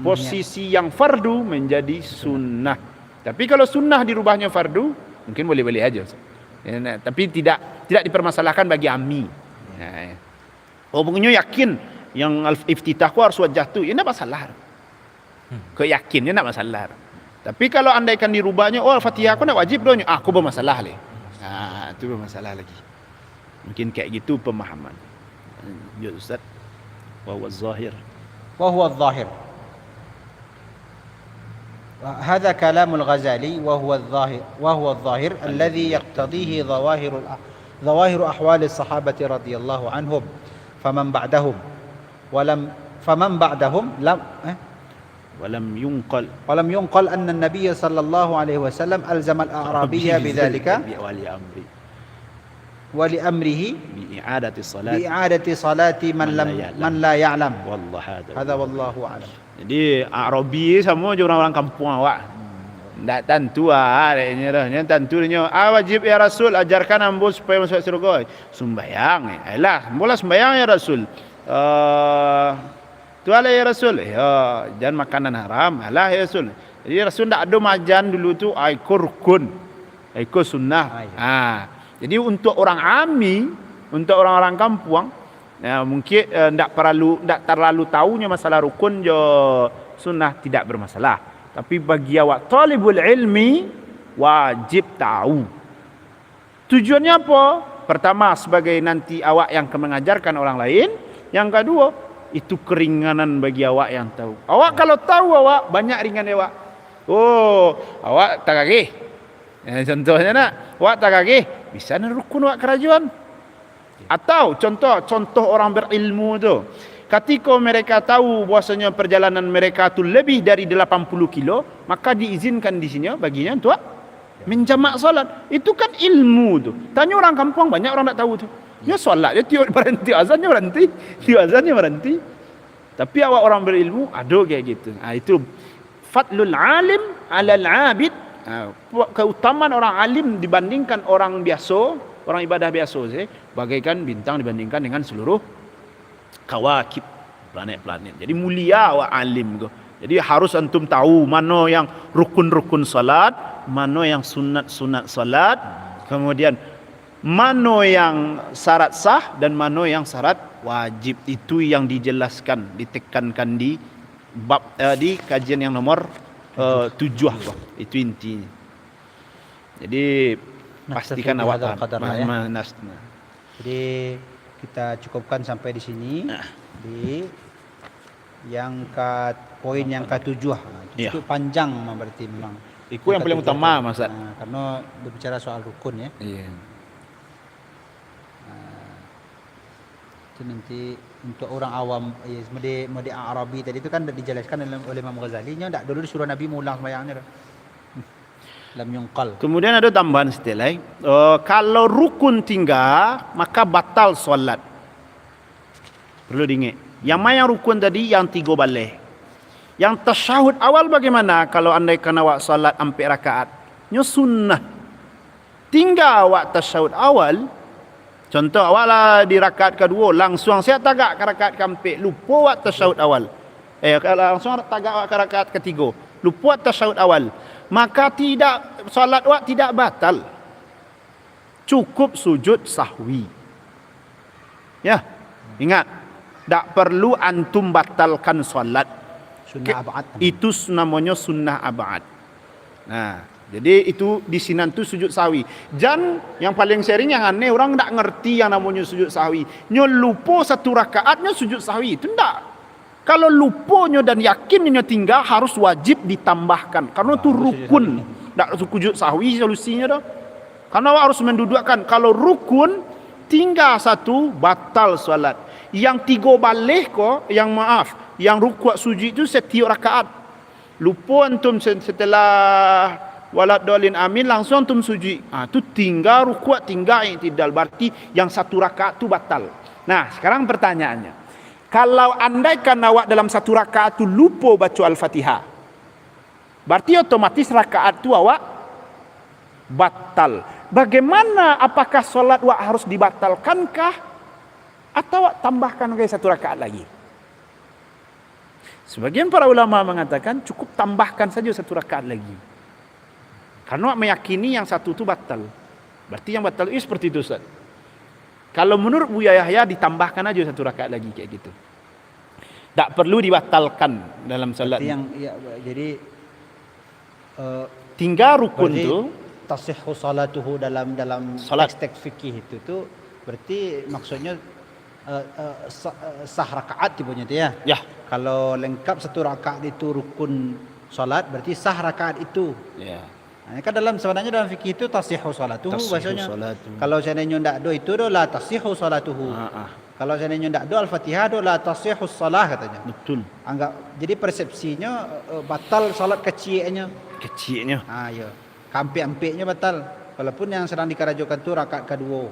posisi yang fardu menjadi sunnah. Tapi kalau sunnah dirubahnya fardu, mungkin boleh-boleh aja. Ya, tapi tidak dipermasalahkan bagi ammi. Ya. Pokoknya yakin yang iftitah ku harus wajah tu, ya tidak masalah. Kau yakinnya tidak masalah. Tapi kalau andaikan dirubahnya, Al-Fatihah aku nak wajib doanya, aku bermasalah leh. Itu bermasalah lagi. Mungkin kayak gitu pemahaman. Ya Ustaz. Wa huwa zahir. Wa huwa zahir. هذا كلام الغزالي وهو الظاهر الذي يقتضيه ظواهر أحوال الصحابة رضي الله عنهم فمن بعدهم ولم ينقل أن النبي صلى الله عليه وسلم ألزم الأعرابية بذلك ولأمره بإعادة صلاة من لا يعلم هذا والله أعلم. Jadi Arabi sama je orang-orang kampung awak. Tak tentu dia tentunya wajib ya Rasul ajarkan ambo supaya masuk syurga. Sembahyang. Alah, mula sembahyang ya Rasul. Tu ala ya Rasul. Ya, jangan makanan haram. Alah ya Rasul. Jadi Rasul tak ada majan dulu tu ikut rukun. Ikut sunnah. Jadi untuk orang ammi, untuk orang-orang kampung, mungkin tak terlalu tahunya masalah rukun je sunnah tidak bermasalah. Tapi bagi awak talibul ilmi wajib tahu. Tujuannya apa? Pertama sebagai nanti awak yang akan mengajarkan orang lain. Yang kedua itu keringanan bagi awak yang tahu. Awak kalau tahu awak banyak ringan awak. Awak tak kagih. Contohnya nak, awak tak kagih bisa nak rukun awak kerajaan. Atau contoh orang berilmu tu, ketika mereka tahu bahwasanya perjalanan mereka tu lebih dari 80 kilo, maka diizinkan di sini baginya untuk menjamak solat. Itu kan ilmu tu. Tanya orang kampung, banyak orang tak tahu tu. Ya solat, dia tiup berhenti, azannya berhenti. Tapi awak orang berilmu ada kayak gitu. Itu fadlul alim alal abid. Keutamaan orang alim dibandingkan orang biasa, orang ibadah biasa bagaikan bintang dibandingkan dengan seluruh kawakib, planet-planet. Jadi mulia awak alim tu. Jadi harus antum tahu mana yang rukun-rukun salat, mana yang sunat-sunat salat, kemudian mana yang syarat sah dan mana yang syarat wajib. Itu yang dijelaskan, ditekankan di bab di kajian yang nomor 7 itu intinya. Jadi pastikan awak Jadi kita cukupkan sampai di sini. Di yang poin yang ke-7. Itu panjang berarti memang. Itu yang paling utama Mas. Karena berbicara soal rukun ya. Iya. Itu nanti untuk orang awam mode Arabi tadi itu kan dijelaskan oleh Imam Ghazali nya tak dulu disuruh Nabi mengulang sembahyangnya. Lam yunqal. Kemudian ada tambahan setelah kalau rukun tinggal maka batal solat. Perlu diingat. Yang mana rukun tadi yang 3 balik. Yang tasyahud awal bagaimana kalau andaikan awak solat 4 rakaat? Nya sunnah. Tinggal awak tasyahud awal. Contoh awak lah di rakaat kedua langsung saya tagak ke rakaat keempat, lupa awak tasyahud awal. Langsung tagak awak ke rakaat ketiga, lupa awak tasyahud awal. Maka solat awak tidak batal. Cukup sujud sahwi. Ya. Ingat, tak perlu antum batalkan solat. Sunnah abad. Itu namanya sunnah abad. Nah, Jadi itu di sinan tu sujud sahwi. Dan yang paling sering yang aneh orang tak ngerti yang namanya sujud sahwi. Nyo lupa satu rakaatnya sujud sahwi. Itu ndak. Kalau lupanya dan yakinnya tinggal harus wajib ditambahkan. Karena itu rukun. Tak sujud sahwi solusinya dah. Karena awak harus mendudukkan. Kalau rukun tinggal satu batal solat. Yang 3 balik ko, yang maaf, yang rukuk sujud itu setiap rakaat. Lupa antum setelah walad dolin amin langsung antum sujud. Tu tinggal rukuk, tinggal i'tidal. Berarti yang 1 rakaat tu batal. Nah, sekarang pertanyaannya. Kalau andaikan awak dalam 1 rakaat tu lupa baca Al-Fatihah, berarti otomatis rakaat tu awak batal. Bagaimana, apakah solat awak harus dibatalkankah atau awak tambahkan lagi 1 rakaat lagi? Sebagian para ulama mengatakan cukup tambahkan saja 1 rakaat lagi. Karena awak meyakini yang 1 itu batal. Berarti yang batal itu seperti itu, Ustaz. Kalau menurut Buya Yahya ditambahkan aja 1 rakaat lagi kayak gitu. Tak perlu dibatalkan dalam salat. Jadi tinggal rukun tu tasihhu salatuhu dalam salat. teks fikih itu tu berarti maksudnya sah rakaat tipenya tu ya. Ya. Kalau lengkap 1 rakaat itu rukun salat berarti sah rakaat itu. Ya. Kan sebenarnya dalam fikih itu tasihhu salatuhu bahasanya. Kalau seandainya ndak do itu do la tasihhu salatuhu. Kalau seandainya ndak do Al-Fatihah do la tasihhu salah katanya. Betul. Jadi persepsinya batal salat kecilnya. Kecilnya. Ya. Kampi-ampiknya batal. Walaupun yang sedang dikarajokan tu rakaat kedua.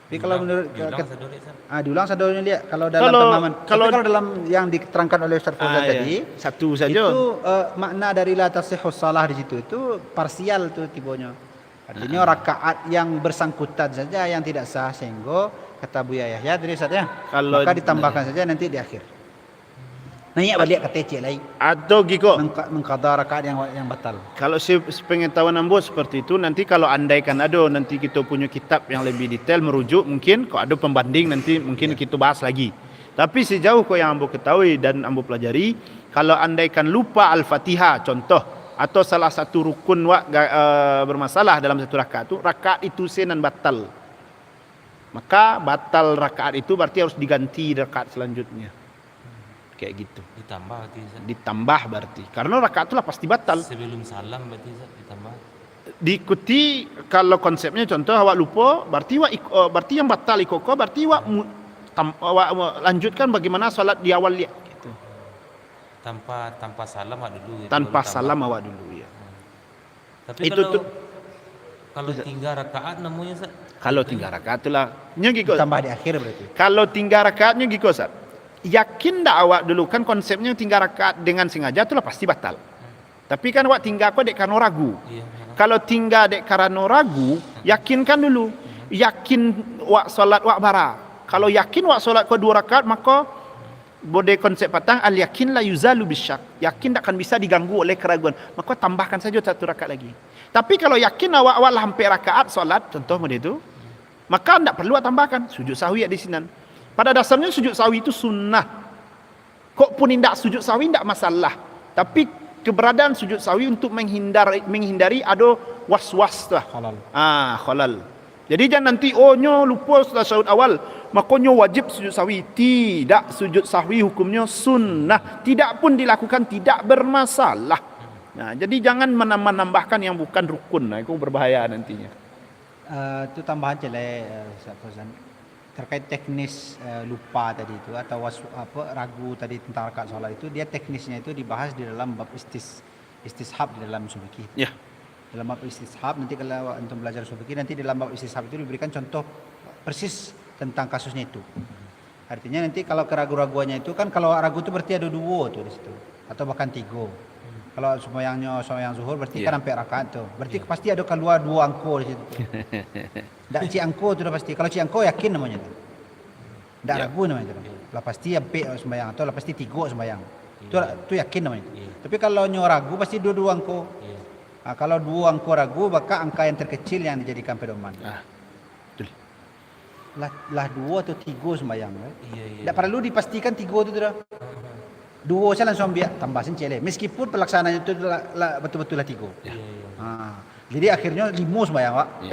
Tapi kalau menurut diulang sadurnya dia kalau dalam pemahaman. Kalau dalam yang diterangkan oleh Ustaz Fauzan tadi, satu saja. Itu makna dari la tasihhu salah di situ itu parsial tu tibonya. Artinya rakaat yang bersangkutan saja yang tidak sah sehingga kata Buya Yahya tadi Ustaz ya. Maka ditambahkan saja nanti di akhir. Nanya balik ke TC lagi. Atau giko mengqada rakaat yang batal. Kalau sepengetahuan ambo seperti itu, nanti kalau andaikan ada nanti kita punya kitab yang lebih detail merujuk, mungkin kalau ada pembanding nanti mungkin kita bahas lagi. Tapi sejauh kau yang ambo ketahui dan ambo pelajari, kalau andaikan lupa Al-Fatihah contoh atau salah satu rukun bermasalah dalam 1 rakaat itu senan batal. Maka batal rakaat itu berarti harus diganti rakaat selanjutnya. Kayak gitu. Ditambah berarti. Karena rakaat itulah pasti batal. Sebelum salam berarti ditambah. Diikuti kalau konsepnya contoh awak lupa, berarti yang batal ikut berarti awak lanjutkan bagaimana salat di awal dia gitu. Tanpa salam awak dulu. Tanpa salam awak dulu ya. Tapi itu kalau 3 rakaat namanya Ustaz. Kalau 3 rakaat itulah ngiko. Tambah di akhir berarti. Kalau 3 rakaatnya ngiko Ustaz. Yakin tak awak dulu kan konsepnya 3 rakaat dengan sengaja itulah pasti batal. Tapi kan awak tinggal dek karena ragu. Kalau tinggal dek karena ragu, yakinkan dulu. Yakin awak solat awak bara. Kalau yakin awak solat ke 2 rakaat maka bode konsep patang al yakin la yuzalu bisyak. Yakin tak akan bisa diganggu oleh keraguan. Maka tambahkan saja 1 rakaat lagi. Tapi kalau yakin awak lah hampir rakaat solat contoh model itu, maka tak perlu awak tambahkan sujud sahwi di sinan. Pada dasarnya sujud sahwi itu sunnah. Kok pun tidak sujud sahwi tidak masalah. Tapi keberadaan sujud sahwi untuk menghindari ada was-was lah. Khalal. Jadi jangan nanti nyo lupa setelah sahut awal, maka nyo wajib sujud sahwi. Tidak, sujud sahwi hukumnya sunnah. Tidak pun dilakukan tidak bermasalah. Nah, jadi jangan menambahkan yang bukan rukun. Nah, itu berbahaya nantinya. Itu tambahan Ustaz Fauzan. Terkait teknis lupa tadi itu atau ragu tadi tentang rakaat salat itu, dia teknisnya itu dibahas di dalam bab istishab di dalam usul fikih. Ya. Dalam bab istishab nanti kalau antum belajar usul fikih nanti dalam bab istishab itu diberikan contoh persis tentang kasusnya itu. Artinya nanti kalau keraguan-raguannya itu kan kalau ragu itu berarti ada 2 tuh di situ atau bahkan 3. Kalau sembahyang zuhur berarti kan sampai rakaat tuh. Berarti pasti ada keluar 2 angko di situ. Ndak ci angko tu dah pasti. Kalau ci angko yakin namanya tu. Ndak ragu namanya tu. Lah pasti sampai sembahyang atau lah pasti 3 sembahyang. Tu yakin namanya. Tapi kalau nyo ragu pasti 2 angko. Kalau 2 angko ragu maka angka yang terkecil yang dijadikan pedoman. Betul. Lah 2 atau 3 sembahyang. Ndak perlu dipastikan 3 tu dah. 2 saya langsung biar tambah sencele. Meskipun pelaksanaannya itu betul-betul lah 3. Jadi akhirnya 5 sembahyang Pak. Ya.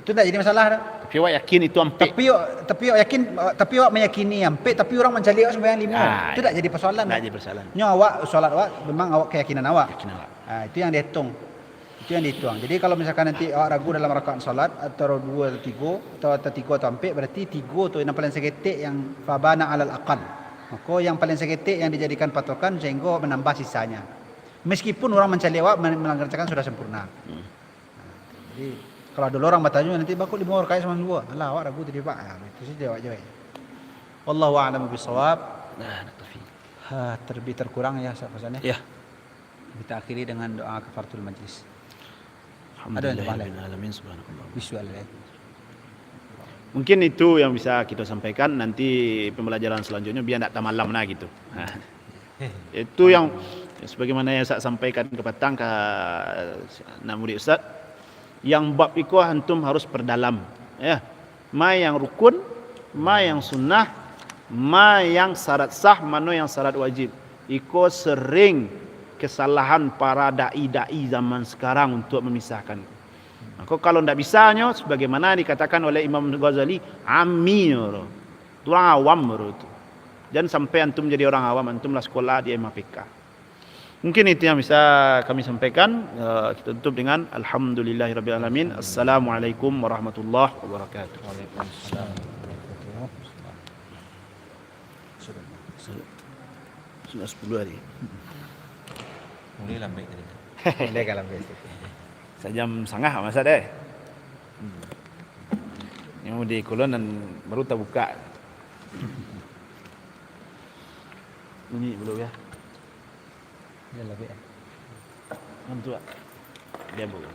Itu tak jadi masalah dah. Tapi awak yakin itu ampek. Tapi awak meyakini ampek, tapi orang mencari awak sembahyang 5. Itu tak jadi persoalan. Tak jadi persoalan. Nyo awak solat awak memang awak keyakinan awak. Yakin awak. Itu yang dihitung. Jadi kalau misalkan nanti awak ragu dalam rakaat salat atau 2 atau 3 atau 3 atau ampek, berarti 3 tu yang paling seketik yang fabana alal aqal. Maka yang paling seketik yang dijadikan patokan sehingga menambah sisanya. Meskipun orang mencari awak melanggarkan sudah sempurna. Jadi kalau ada orang bertanya nanti bakul 5 rakaat sama 2. Alah awak ragu tadi Pak. Itu saja awak jawab. Wallahu a'lam bishawab. Nah, naktafi. Terkurang ya pesannya. Ya. Kita akhiri dengan doa kafaratul majlis. Alhamdulillahirabbil alamin subhanakallah. Bismillah. Mungkin itu yang bisa kita sampaikan, nanti pembelajaran selanjutnya biar tak malam nah gitu. Itu yang sebagaimana yang saya sampaikan ke petang ke Namuri Ustaz, yang bab itu antum harus perdalam ya. Ma yang rukun, ma yang sunnah, ma yang syarat sah, mana yang syarat wajib. Iko sering kesalahan para dai-dai zaman sekarang untuk memisahkan. Maka kalau tidak bisanya, sebagaimana dikatakan oleh Imam Ghazali, amir, itu orang awam itu. Dan sampai antum jadi orang awam, antumlah sekolah di MAPK. Mungkin itu yang bisa kami sampaikan. Kita tutup dengan alhamdulillahirabbil alamin. Assalamualaikum warahmatullahi wabarakatuh. Waalaikumsalam. Sudah 10 hari. Mulai lambat tadi. Boleh kalau begitu. Sejam setengah masa deh. Yang di Kulon dan baru tak buka. Ini belum ya. Ya lebih. Nanti dia belum.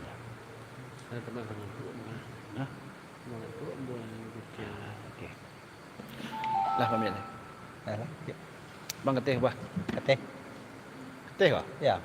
Hah? Oke. Lah pamit. Bang keteh bah. Kate. Keteh bah. Ya.